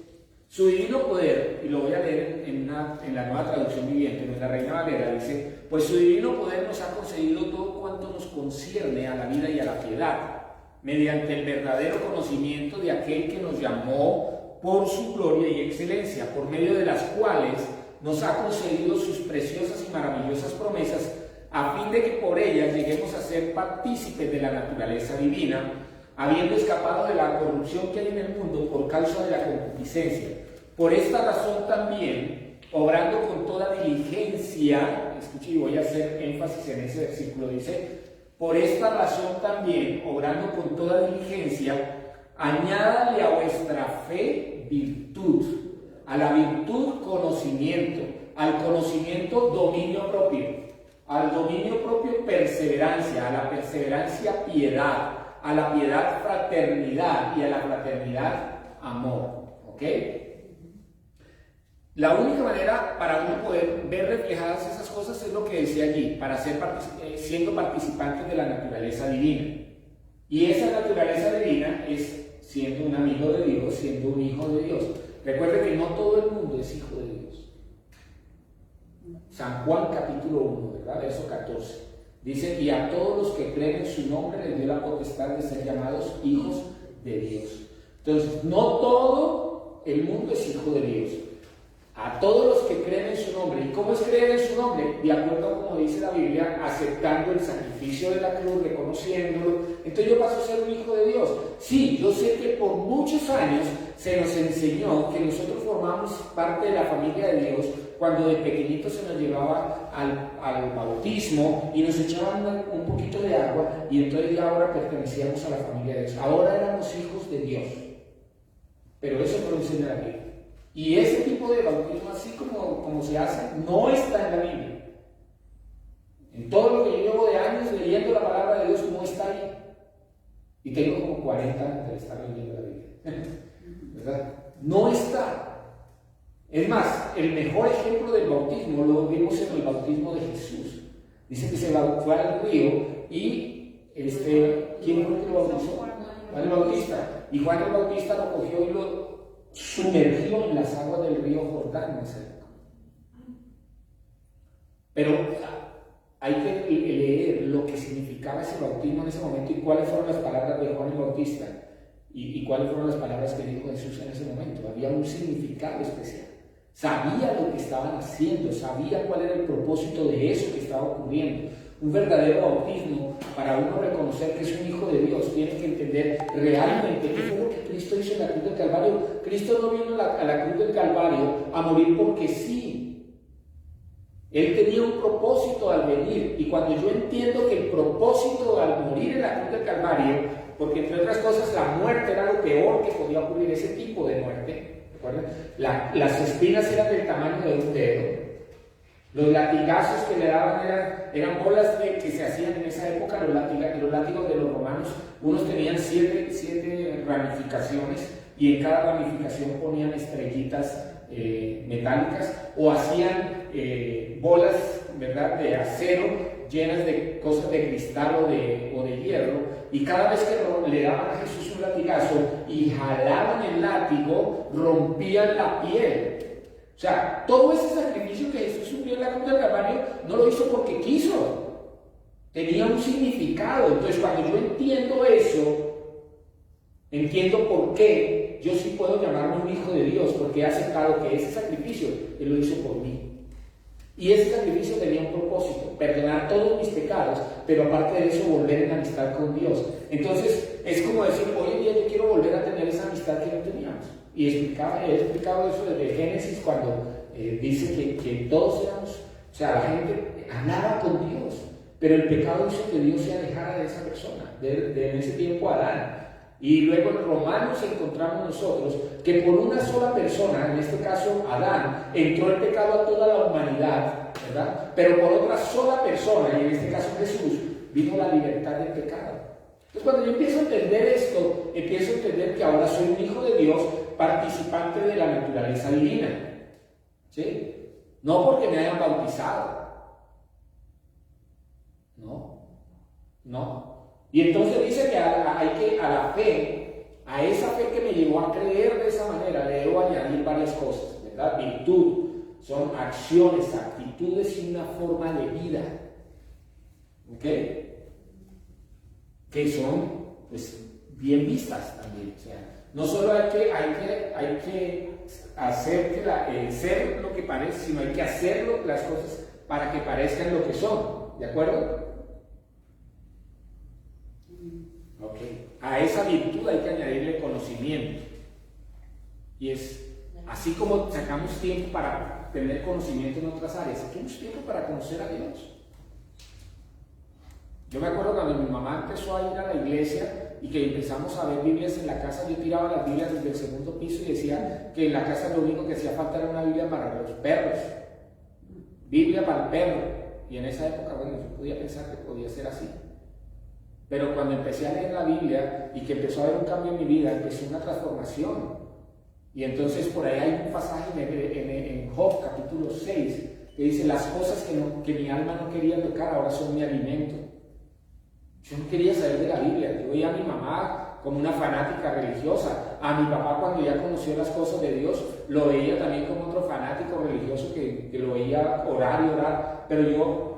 su divino poder, y lo voy a leer en la Nueva Traducción Viviente, en la Reina Valera, dice, pues su divino poder nos ha concedido todo cuanto nos concierne a la vida y a la piedad, mediante el verdadero conocimiento de aquel que nos llamó por su gloria y excelencia, por medio de las cuales nos ha concedido sus preciosas y maravillosas promesas, a fin de que por ellas lleguemos a ser partícipes de la naturaleza divina, habiendo escapado de la corrupción que hay en el mundo por causa de la concupiscencia. Por esta razón también, obrando con toda diligencia, escuche y voy a hacer énfasis en ese versículo, dice, por esta razón también, obrando con toda diligencia, añádale a vuestra fe virtud, a la virtud conocimiento, al conocimiento dominio propio, al dominio propio perseverancia, a la perseverancia piedad, a la piedad fraternidad y a la fraternidad amor. ¿Ok? La única manera para uno poder ver reflejadas esas cosas es lo que decía allí, para ser siendo participantes de la naturaleza divina. Y esa naturaleza divina es siendo un amigo de Dios, siendo un hijo de Dios. Recuerde que no todo el mundo es hijo de Dios. San Juan capítulo 1, ¿verdad? Verso 14. Dice, y a todos los que creen en su nombre les dio la potestad de ser llamados hijos de Dios. Entonces, no todo el mundo es hijo de Dios. A todos los que creen en su nombre. ¿Y cómo es creer en su nombre? De acuerdo a como dice la Biblia, aceptando el sacrificio de la cruz, reconociéndolo. Entonces yo paso a ser un hijo de Dios. Sí, yo sé que por muchos años se nos enseñó que nosotros formamos parte de la familia de Dios cuando de pequeñitos se nos llevaba al bautismo y nos echaban un poquito de agua y entonces ya ahora pertenecíamos a la familia de Dios. Ahora éramos hijos de Dios. Pero eso no lo enseña la Biblia. Y ese tipo de bautismo, así como se hace, no está en la Biblia. En todo lo que yo llevo de años leyendo la palabra de Dios, no está ahí. Y tengo como 40 años de estar leyendo la Biblia. ¿Verdad? No está. Es más, el mejor ejemplo del bautismo lo vimos en el bautismo de Jesús. Dice que se fue al río y ¿quién fue el que lo bautizó? Juan el Bautista. Y Juan el Bautista lo cogió y lo sumergió en las aguas del río Jordán en esa época. Pero hay que leer lo que significaba ese bautismo en ese momento y cuáles fueron las palabras de Juan el Bautista y cuáles fueron las palabras que dijo Jesús en ese momento. Había un significado especial. Sabía lo que estaban haciendo, sabía cuál era el propósito de eso que estaba ocurriendo. Un verdadero bautismo, para uno reconocer que es un hijo de Dios, tiene que entender realmente qué fue lo que Cristo hizo en la cruz del Calvario. Cristo no vino a la cruz del Calvario a morir porque sí. Él tenía un propósito al venir, y cuando yo entiendo que el propósito al morir en la cruz del Calvario, porque entre otras cosas la muerte era lo peor que podía ocurrir, ese tipo de muerte, ¿recuerdan? Las espinas eran del tamaño de un dedo. Los latigazos que le daban eran bolas que se hacían en esa época, los látigos de los romanos. Unos tenían siete ramificaciones y en cada ramificación ponían estrellitas metálicas o hacían bolas, ¿verdad?, de acero llenas de cosas de cristal o de hierro, y cada vez que le daban a Jesús un latigazo y jalaban el látigo, rompían la piel. O sea, todo ese sacrificio que Jesús sufrió en la cruz del Calvario no lo hizo porque quiso, tenía un significado. Entonces, cuando yo entiendo eso, entiendo por qué yo sí puedo llamarme un hijo de Dios, porque he aceptado que ese sacrificio Él lo hizo por mí. Y ese sacrificio tenía un propósito: perdonar todos mis pecados, pero aparte de eso, volver en amistad con Dios. Entonces, es como decir, hoy en día yo quiero volver a tener esa amistad que no teníamos. Y he explicado eso desde Génesis, cuando dice que todos éramos, o sea, la gente andaba con Dios, pero el pecado hizo que Dios se alejara de esa persona, de en ese tiempo Adán. Y luego en Romanos encontramos nosotros que por una sola persona, en este caso Adán, entró el pecado a toda la humanidad, ¿verdad? Pero por otra sola persona, y en este caso Jesús, vino la libertad del pecado. Entonces, cuando yo empiezo a entender esto, empiezo a entender que ahora soy un hijo de Dios, participante de la naturaleza divina. ¿Sí? No porque me hayan bautizado. No. Y entonces dice que a la fe, a esa fe que me llevó a creer de esa manera, le debo añadir varias cosas, ¿verdad? Virtud, son acciones, actitudes y una forma de vida. ¿Ok? Que son, pues, bien vistas también. O sea, no solo hay que hacer ser lo que parece, sino hay que hacerlo, las cosas, para que parezcan lo que son. ¿De acuerdo? Ok. A esa virtud hay que añadirle conocimiento. Y es así como sacamos tiempo para tener conocimiento en otras áreas, saquemos tiempo para conocer a Dios. Yo me acuerdo cuando mi mamá empezó a ir a la iglesia y que empezamos a ver Biblias en la casa, yo tiraba las Biblias desde el segundo piso y decía que en la casa lo único que hacía falta era una Biblia para los perros. Biblia para el perro. Y en esa época, bueno, yo podía pensar que podía ser así. Pero cuando empecé a leer la Biblia y que empezó a haber un cambio en mi vida, empezó una transformación. Y entonces por ahí hay un pasaje en Job capítulo 6 que dice: las cosas que mi alma no quería tocar ahora son mi alimento. Yo no quería saber de la Biblia. Yo veía a mi mamá como una fanática religiosa. A mi papá, cuando ya conoció las cosas de Dios, lo veía también como otro fanático religioso que lo veía orar y orar. Pero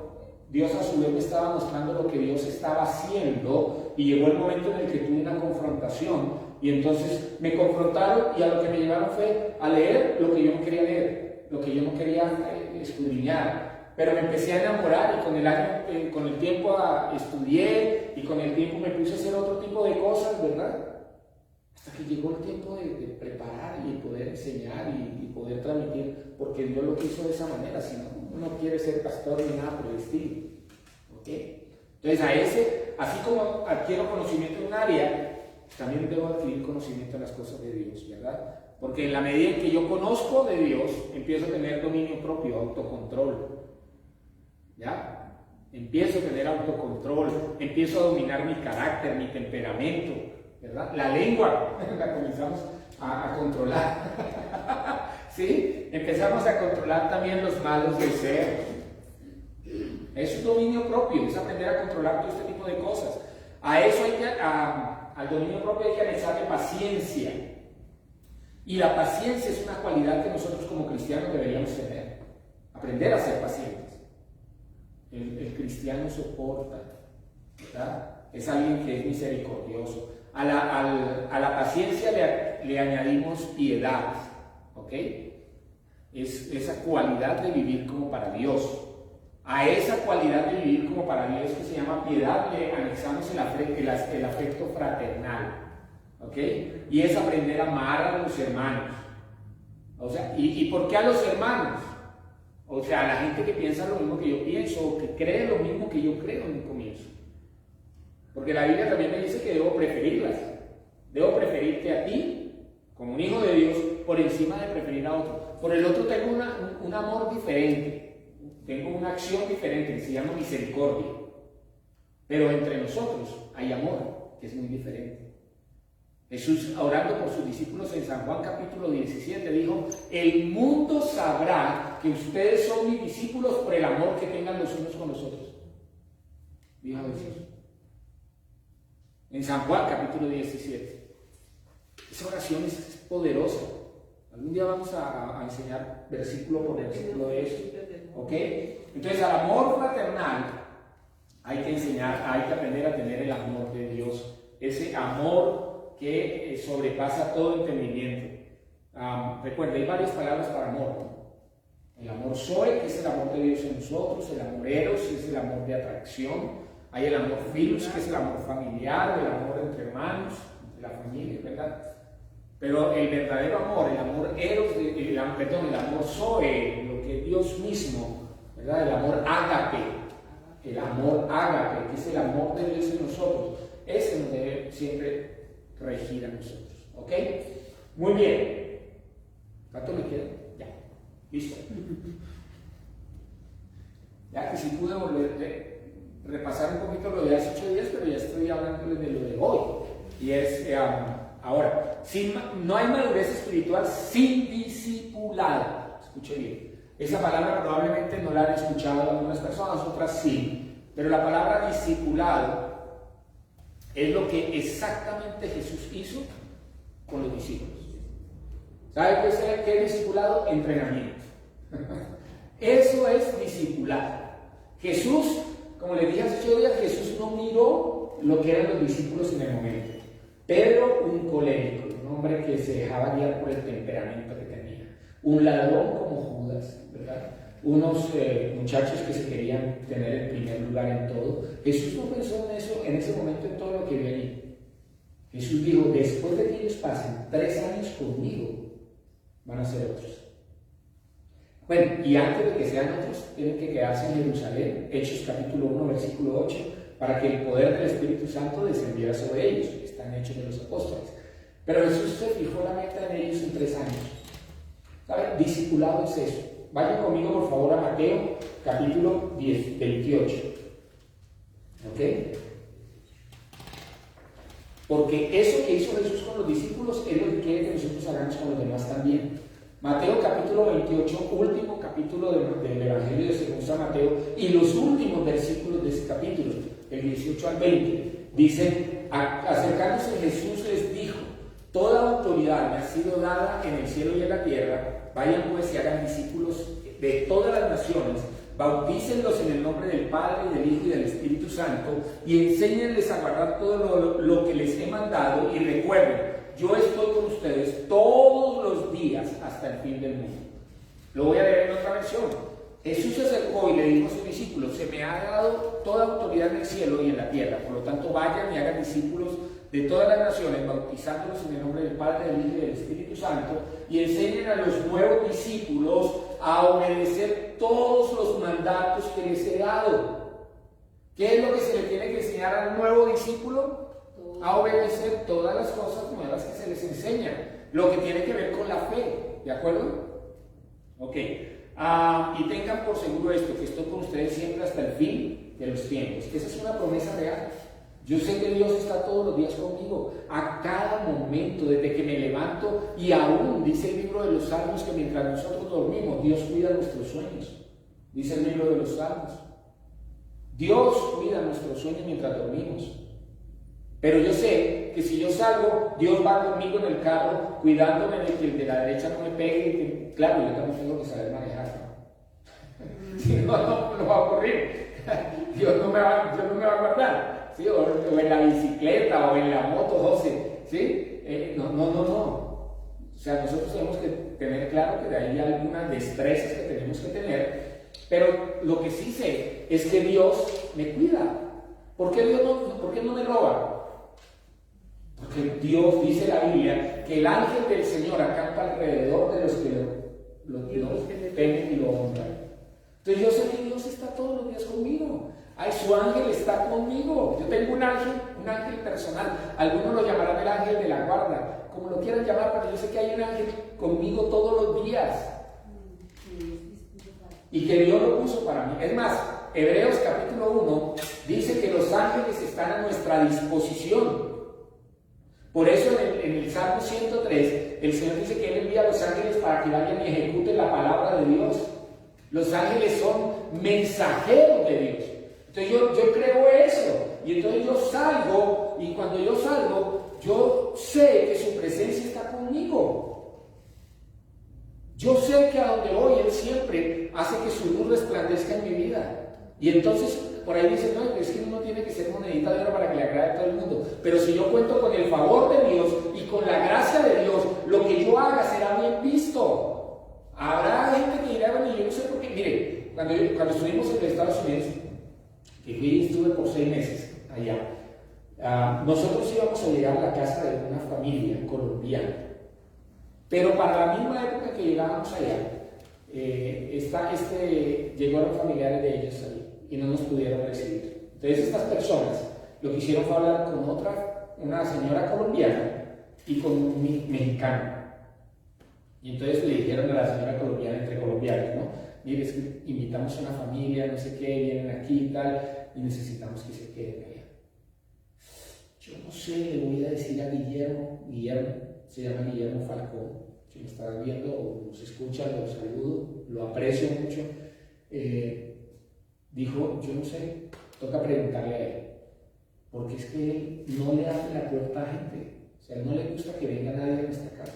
Dios a su vez me estaba mostrando lo que Dios estaba haciendo, y llegó el momento en el que tuve una confrontación, y entonces me confrontaron, y a lo que me llevaron fue a leer lo que yo no quería leer, lo que yo no quería escudriñar. Pero me empecé a enamorar, y con el tiempo estudié, y con el tiempo me puse a hacer otro tipo de cosas, ¿verdad? Hasta que llegó el tiempo de preparar y poder enseñar y poder transmitir, porque Dios lo quiso de esa manera. Si no, uno no quiere ser pastor ni nada por el estilo. ¿Ok? Entonces así como adquiero conocimiento en un área, también debo adquirir conocimiento en las cosas de Dios, ¿verdad? Porque en la medida en que yo conozco de Dios, empiezo a tener dominio propio, autocontrol. ¿Ya? Empiezo a tener autocontrol, empiezo a dominar mi carácter, mi temperamento, ¿verdad? La lengua la comenzamos a controlar. ¿Sí? Empezamos a controlar también los malos deseos. Es un dominio propio, es aprender a controlar todo este tipo de cosas. Al dominio propio hay que anexarle paciencia. Y la paciencia es una cualidad que nosotros como cristianos deberíamos tener. Aprender a ser pacientes. El cristiano soporta, ¿verdad? Es alguien que es misericordioso. A la paciencia le añadimos piedad, ¿ok? Es esa cualidad de vivir como para Dios. A esa cualidad de vivir como para Dios, que se llama piedad, le anexamos el afecto fraternal, ¿ok? Y es aprender a amar a los hermanos. O sea, ¿y por qué a los hermanos? O sea, a la gente que piensa lo mismo que yo pienso, o que cree lo mismo que yo creo en un comienzo. Porque la Biblia también me dice que debo preferirlas. Debo preferirte a ti, como un hijo de Dios, por encima de preferir a otro. Por el otro tengo un amor diferente, tengo una acción diferente que se llama misericordia. Pero entre nosotros hay amor, que es muy diferente. Jesús, orando por sus discípulos en San Juan capítulo 17, dijo: el mundo sabrá que ustedes son mis discípulos por el amor que tengan los unos con los otros. Dijo Jesús. En San Juan capítulo 17. Esa oración es poderosa. Algún día vamos a enseñar versículo por versículo de eso. ¿Ok? Entonces, al amor fraternal hay que aprender a tener el amor de Dios. Ese amor que sobrepasa todo entendimiento. Recuerda, hay varias palabras para amor, ¿no? El amor zoe, que es el amor de Dios en nosotros; el amor eros, que es el amor de atracción; hay el amor philos, que es el amor familiar, el amor entre hermanos, entre la familia, ¿verdad? Pero el verdadero amor, el amor eros, el amor zoe, lo que Dios mismo, ¿verdad? El amor ágape, que es el amor de Dios en nosotros, ese nos debe siempre regir a nosotros. ¿Ok? Muy bien. ¿Cuánto me queda? Ya. Listo. Ya que sí pude repasar un poquito lo de hace 8 días, pero ya estoy hablando de lo de hoy. Y es, ahora, no hay madurez espiritual sin discipulado. Escuche bien. Esa palabra probablemente no la han escuchado algunas personas, otras sí. Pero la palabra discipulado es lo que exactamente Jesús hizo con los discípulos. ¿Sabe qué es discipulado? Entrenamiento. Eso es discipulado. Jesús, como les dije hace 8 días, Jesús no miró lo que eran los discípulos en el momento. Pedro, un colérico, un hombre que se dejaba guiar por el temperamento que tenía. Un ladrón como Judas, ¿verdad? Unos muchachos que se querían tener el primer lugar en todo. Jesús no pensó en eso, en ese momento, en todo lo que ve allí. Jesús dijo: después de que ellos pasen 3 años conmigo, van a ser otros. Bueno, y antes de que sean otros, tienen que quedarse en Jerusalén. Hechos capítulo 1, versículo 8, para que el poder del Espíritu Santo descendiera sobre ellos. Están hechos de los apóstoles. Pero Jesús se fijó la meta en ellos en 3 años. ¿Saben? Discipulado es eso. Vayan conmigo, por favor, a Mateo, capítulo 28. ¿Ok? Porque eso que hizo Jesús con los discípulos es lo que quiere que nosotros hagamos con los demás también. Mateo, capítulo 28, último capítulo del Evangelio de según San Mateo, y los últimos versículos de ese capítulo, el 18 al 20. Dice, acercándose Jesús les dijo: toda autoridad me ha sido dada en el cielo y en la tierra. Vayan pues y hagan discípulos de todas las naciones, bautícenlos en el nombre del Padre, y del Hijo y del Espíritu Santo, y enséñenles a guardar todo lo que les he mandado, y recuerden, yo estoy con ustedes todos los días hasta el fin del mundo. Lo voy a leer en otra versión. Jesús se acercó y le dijo a sus discípulos: se me ha dado toda autoridad en el cielo y en la tierra, por lo tanto vayan y hagan discípulos de todas las naciones, bautizándolos en el nombre del Padre, del Hijo y del Espíritu Santo, y enseñen a los nuevos discípulos a obedecer todos los mandatos que les he dado. ¿Qué es lo que se le tiene que enseñar al nuevo discípulo? A obedecer todas las cosas nuevas que se les enseña, lo que tiene que ver con la fe, ¿de acuerdo? Ok, y tengan por seguro esto, que estoy con ustedes siempre hasta el fin de los tiempos. Esa es una promesa real. Yo sé que Dios está todos los días conmigo, a cada momento, desde que me levanto, y aún dice el libro de los Salmos que mientras nosotros dormimos, Dios cuida nuestros sueños. Dice el libro de los Salmos. Dios cuida nuestros sueños mientras dormimos. Pero yo sé que si yo salgo, Dios va conmigo en el carro, cuidándome de que el de la derecha no me pegue. Que, claro, yo también tengo que saber manejar, ¿no? Si no, no va a ocurrir. Dios no me va a guardar. ¿Sí? O en la bicicleta o en la moto, José, ¿sí? No. O sea, nosotros tenemos que tener claro que de ahí hay algunas destrezas que tenemos que tener, pero lo que sí sé es que Dios me cuida. ¿Por qué no me roba? Porque Dios, dice la Biblia, que el ángel del Señor acampa alrededor de los que lo temen y lo honran. Entonces yo sé que Dios está todos los días conmigo. Ay, su ángel está conmigo. Yo tengo un ángel personal. Algunos lo llamarán el ángel de la guarda, como lo quieran llamar, pero yo sé que hay un ángel conmigo todos los días. Y que Dios lo puso para mí. Es más, Hebreos capítulo 1 dice que los ángeles están a nuestra disposición. Por eso en el Salmo 103, el Señor dice que Él envía a los ángeles para que vayan y ejecuten la palabra de Dios. Los ángeles son mensajeros de Dios. Entonces yo creo eso, y entonces yo salgo, y cuando yo salgo, yo sé que su presencia está conmigo. Yo sé que a donde voy, Él siempre hace que su luz resplandezca en mi vida. Y entonces, por ahí dicen, no, es que uno tiene que ser monedita de oro para que le agrade a todo el mundo. Pero si yo cuento con el favor de Dios y con la gracia de Dios, lo que yo haga será bien visto. Habrá gente que dirá, bueno, yo no sé por qué. Mire, cuando estuvimos en Estados Unidos, y estuve por 6 meses allá, nosotros íbamos a llegar a la casa de una familia colombiana, pero para la misma época que llegábamos allá, llegaron familiares de ellos ahí y no nos pudieron recibir. Entonces estas personas lo que hicieron fue hablar con una señora colombiana y con un mexicano, y entonces le dijeron a la señora colombiana, entre colombianos, ¿no? Mire, es que invitamos a una familia, no sé qué, vienen aquí y tal, y necesitamos que se queden allá. Yo no sé, le voy a decir a Guillermo, se llama Guillermo Falcón, si me está viendo o nos escucha, lo saludo, lo aprecio mucho. Dijo, yo no sé, toca preguntarle a él, porque es que él no le abre la puerta a gente, o sea, no le gusta que venga nadie a nuestra casa.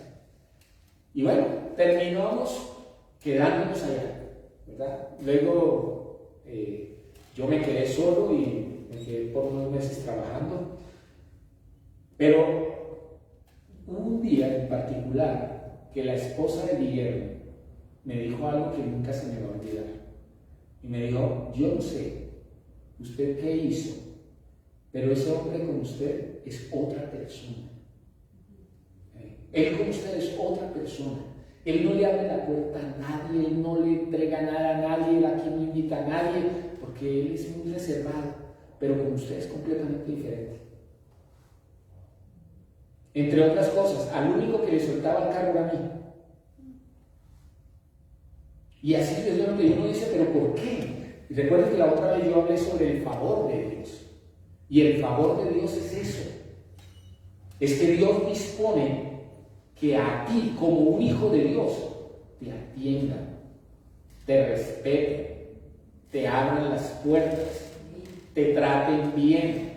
Y bueno, terminamos quedándonos allá, ¿verdad? Luego yo me quedé solo y me quedé por unos meses trabajando, pero hubo un día en particular que la esposa de Guillermo me dijo algo que nunca se me va a olvidar, y me dijo, yo no sé usted qué hizo, pero ese hombre con usted es otra persona. Él con usted es otra persona. Él no le abre la puerta a nadie, Él no le entrega nada a nadie, Él aquí no invita a nadie, porque Él es muy reservado, pero con usted es completamente diferente. Entre otras cosas, al único que le soltaba el cargo era a mí. Y así es lo que uno dice, pero ¿por qué? Y recuerden que la otra vez yo hablé sobre el favor de Dios. Y el favor de Dios es eso. Es que Dios dispone que a ti, como un hijo de Dios, te atiendan, te respeten, te abran las puertas, te traten bien,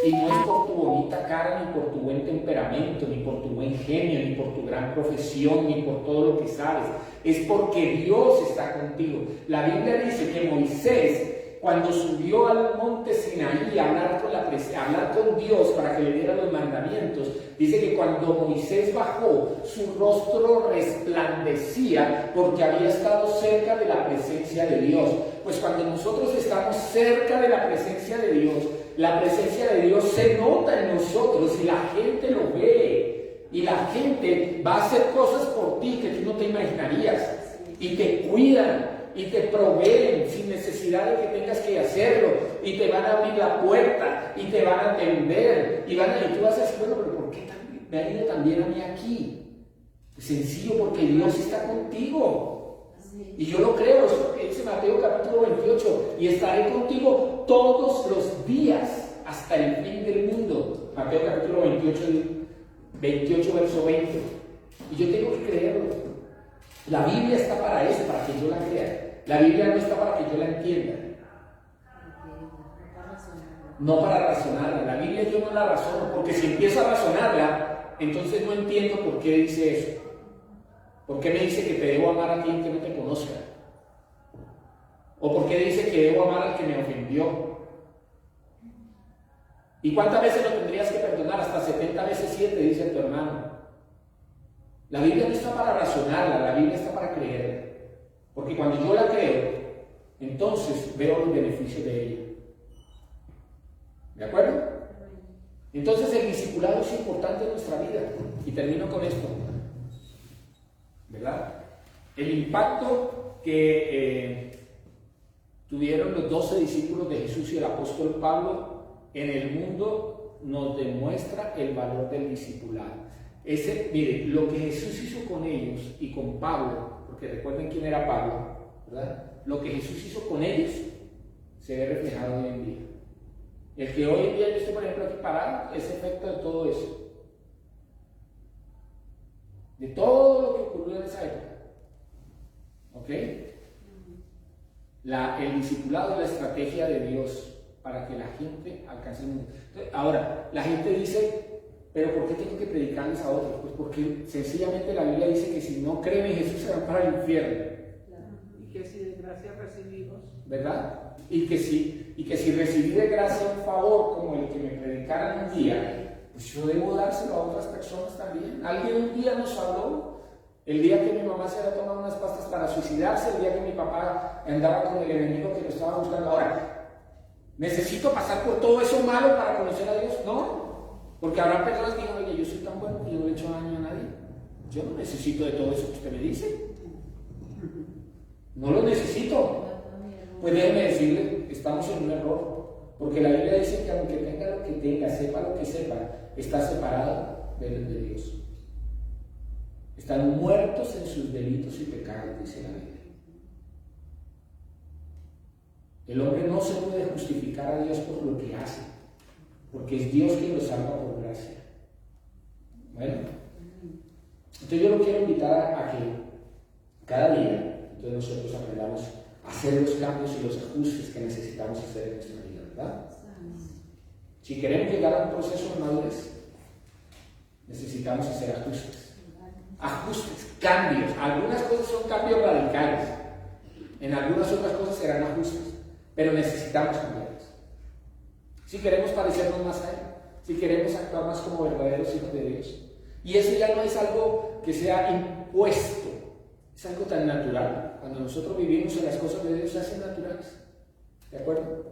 Y no es por tu bonita cara, ni por tu buen temperamento, ni por tu buen genio, ni por tu gran profesión, ni por todo lo que sabes. Es porque Dios está contigo. La Biblia dice que Moisés, cuando subió al monte Sinaí a hablar con Dios para que le diera los mandamientos, dice que cuando Moisés bajó, su rostro resplandecía porque había estado cerca de la presencia de Dios. Pues cuando nosotros estamos cerca de la presencia de Dios, la presencia de Dios se nota en nosotros y la gente lo ve. Y la gente va a hacer cosas por ti que tú no te imaginarías. Y te cuidan y te proveen sin necesidad de que tengas que hacerlo. Y te van a abrir la puerta y te van a atender. Y tú vas a decir, bueno, pero ¿por qué me ha ido también a mí aquí? Sencillo, porque Dios está contigo. Y yo lo creo, eso es lo que dice Mateo capítulo 28, y estaré contigo todos los días hasta el fin del mundo. Mateo capítulo 28 verso 20. Y yo tengo que creerlo. La Biblia está para eso, para que yo la crea. La Biblia no está para que yo la entienda. No para razonarla. La Biblia yo no la razono, porque si empiezo a razonarla, entonces no entiendo por qué dice eso. ¿Por qué me dice que te debo amar a ti que no te conozca? ¿O por qué dice que debo amar al que me ofendió? ¿Y cuántas veces lo tendrías que perdonar? Hasta 70 veces 7, dice tu hermano. La Biblia no está para razonarla, la Biblia está para creerla. Porque cuando yo la creo, entonces veo los beneficios de ella. ¿De acuerdo? Entonces el discipulado es importante en nuestra vida. Y termino con esto. ¿Verdad? El impacto que tuvieron los 12 discípulos de Jesús y el apóstol Pablo en el mundo nos demuestra el valor del discipulado. Mire, lo que Jesús hizo con ellos y con Pablo, porque recuerden quién era Pablo, ¿verdad? Lo que Jesús hizo con ellos se ve reflejado hoy en día. El que hoy en día yo estoy, por ejemplo, aquí parado, es efecto de todo eso. De todo lo que ocurrió en esa época. ¿Ok? El discipulado es la estrategia de Dios para que la gente alcance el mundo. Entonces, ahora, la gente dice, pero ¿por qué tengo que predicarles a otros? Pues porque sencillamente la Biblia dice que si no creen en Jesús se van para el infierno. Y que si de gracia recibimos, ¿verdad? Y que si recibí de gracia un favor como el que me predicaran un día, pues yo debo dárselo a otras personas también. Alguien un día nos habló, el día que mi mamá se había tomado unas pastas para suicidarse, el día que mi papá andaba con el enemigo que lo estaba buscando. Ahora, ¿necesito pasar por todo eso malo para conocer a Dios? No, porque habrá personas que digan, oye, yo soy tan bueno que yo no le he hecho daño a nadie. Yo no necesito de todo eso que usted me dice. No lo necesito. Pues déjeme decirle, estamos en un error, porque la Biblia dice que aunque tenga lo que tenga, sepa lo que sepa, está separado de Dios. Están muertos en sus delitos y pecados, dice la Biblia. El hombre no se puede justificar a Dios por lo que hace, porque es Dios quien lo salva por gracia. Bueno, entonces yo lo quiero invitar a que cada día, entonces nosotros aprendamos a hacer los cambios y los ajustes que necesitamos hacer en nuestra vida, ¿verdad? Si queremos llegar a un proceso de madurez, necesitamos hacer ajustes, cambios. Algunas cosas son cambios radicales, en algunas otras cosas serán ajustes, pero necesitamos cambiarlas. Si queremos parecernos más a Él, si queremos actuar más como verdaderos hijos de Dios. Y eso ya no es algo que sea impuesto, es algo tan natural. Cuando nosotros vivimos en las cosas de Dios se hacen naturales. ¿De acuerdo?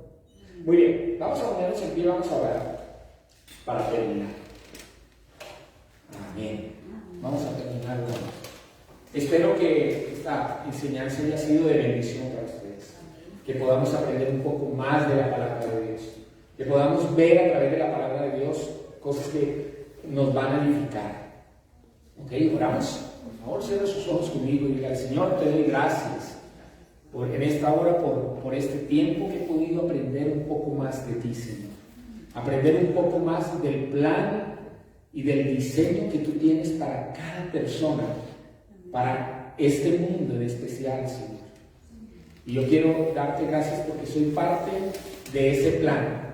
Muy bien, vamos a ponernos en pie, vamos a orar para terminar. Amén. Vamos a terminar hoy. Espero que esta enseñanza haya sido de bendición para ustedes. Que podamos aprender un poco más de la palabra de Dios. Que podamos ver a través de la palabra de Dios cosas que nos van a edificar. ¿Ok? Oramos. Por favor, cierre sus ojos conmigo y diga: Señor, te doy gracias en esta hora por este tiempo que he podido aprender un poco más de ti, Señor. Aprender un poco más del plan y del diseño que tú tienes para cada persona, para este mundo en especial, Señor. Y yo quiero darte gracias porque soy parte de ese plan.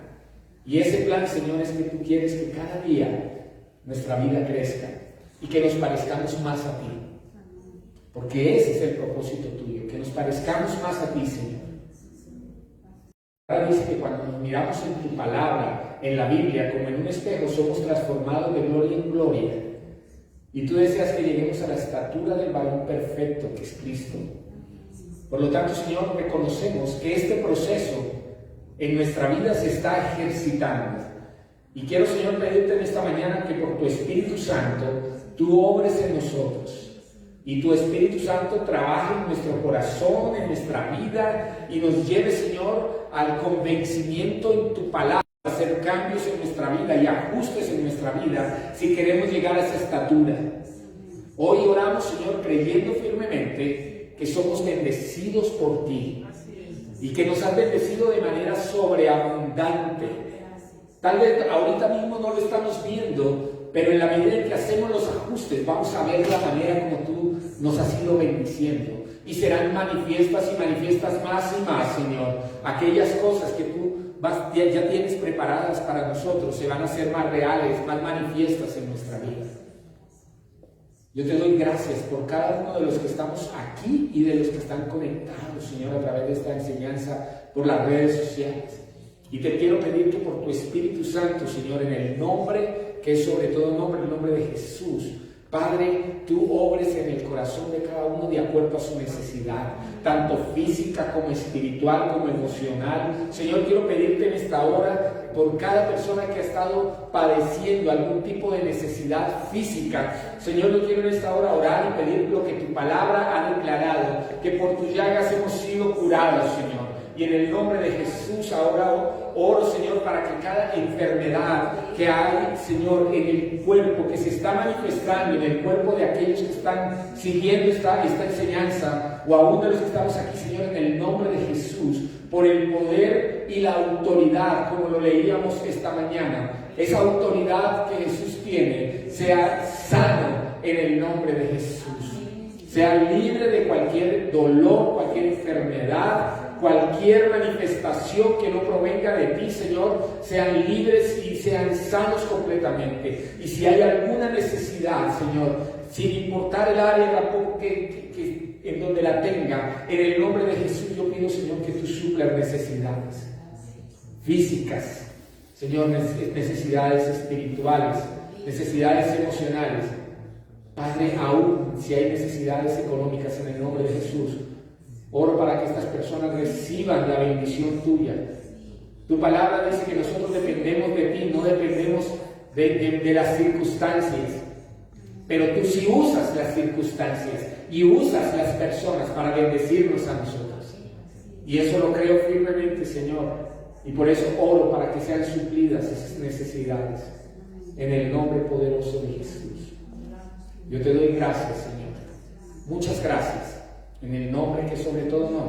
Y ese plan, Señor, es que tú quieres que cada día nuestra vida crezca y que nos parezcamos más a ti. Porque ese es el propósito tuyo, que nos parezcamos más a ti, Señor. Ahora dice que cuando nos miramos en tu palabra, en la Biblia, como en un espejo, somos transformados de gloria en gloria. Y tú deseas que lleguemos a la estatura del varón perfecto, que es Cristo. Por lo tanto, Señor, reconocemos que este proceso en nuestra vida se está ejercitando. Y quiero, Señor, pedirte en esta mañana que por tu Espíritu Santo tú obres en nosotros. Y tu Espíritu Santo trabaje en nuestro corazón, en nuestra vida, y nos lleve, Señor, al convencimiento en tu palabra, a hacer cambios en nuestra vida y ajustes en nuestra vida si queremos llegar a esa estatura. Hoy oramos, Señor, creyendo firmemente que somos bendecidos por ti y que nos has bendecido de manera sobreabundante. Tal vez ahorita mismo no lo estamos viendo, pero en la medida en que hacemos los ajustes vamos a ver la manera como tú nos has ido bendiciendo. Y serán manifiestas y manifiestas más y más, Señor. Aquellas cosas que tú ya tienes preparadas para nosotros se van a hacer más reales, más manifiestas en nuestra vida. Yo te doy gracias por cada uno de los que estamos aquí y de los que están conectados, Señor, a través de esta enseñanza por las redes sociales. Y te quiero pedir que por tu Espíritu Santo, Señor, en el nombre que es sobre todo nombre, el nombre de Jesús, Padre, tú obres en el corazón de cada uno de acuerdo a su necesidad, tanto física como espiritual, como emocional. Señor, quiero pedirte en esta hora por cada persona que ha estado padeciendo algún tipo de necesidad física. Señor, yo quiero en esta hora orar y pedir lo que tu palabra ha declarado, que por tus llagas hemos sido curados, Señor. Y en el nombre de Jesús ahora oro, Señor, para que cada enfermedad que hay, Señor, en el cuerpo, que se está manifestando en el cuerpo de aquellos que están siguiendo esta enseñanza, o aún de los que estamos aquí, Señor, en el nombre de Jesús, por el poder y la autoridad, como lo leíamos esta mañana, esa autoridad que Jesús tiene, sea sano en el nombre de Jesús. Sea libre de cualquier dolor, cualquier enfermedad, cualquier manifestación que no provenga de ti, Señor, sean libres y sean sanos completamente. Y si hay alguna necesidad, Señor, sin importar el área que en donde la tenga, en el nombre de Jesús yo pido, Señor, que tú suplas necesidades físicas, Señor, necesidades espirituales, necesidades emocionales. Padre, aún si hay necesidades económicas, en el nombre de Jesús, oro para que estas personas reciban la bendición tuya. Tu palabra dice que nosotros dependemos de ti, no dependemos de las circunstancias. Pero tú sí usas las circunstancias y usas las personas para bendecirnos a nosotros. Y eso lo creo firmemente, Señor. Y por eso oro para que sean suplidas esas necesidades. En el nombre poderoso de Jesús. Yo te doy gracias, Señor. Muchas gracias. En el nombre que sobre todo nombre.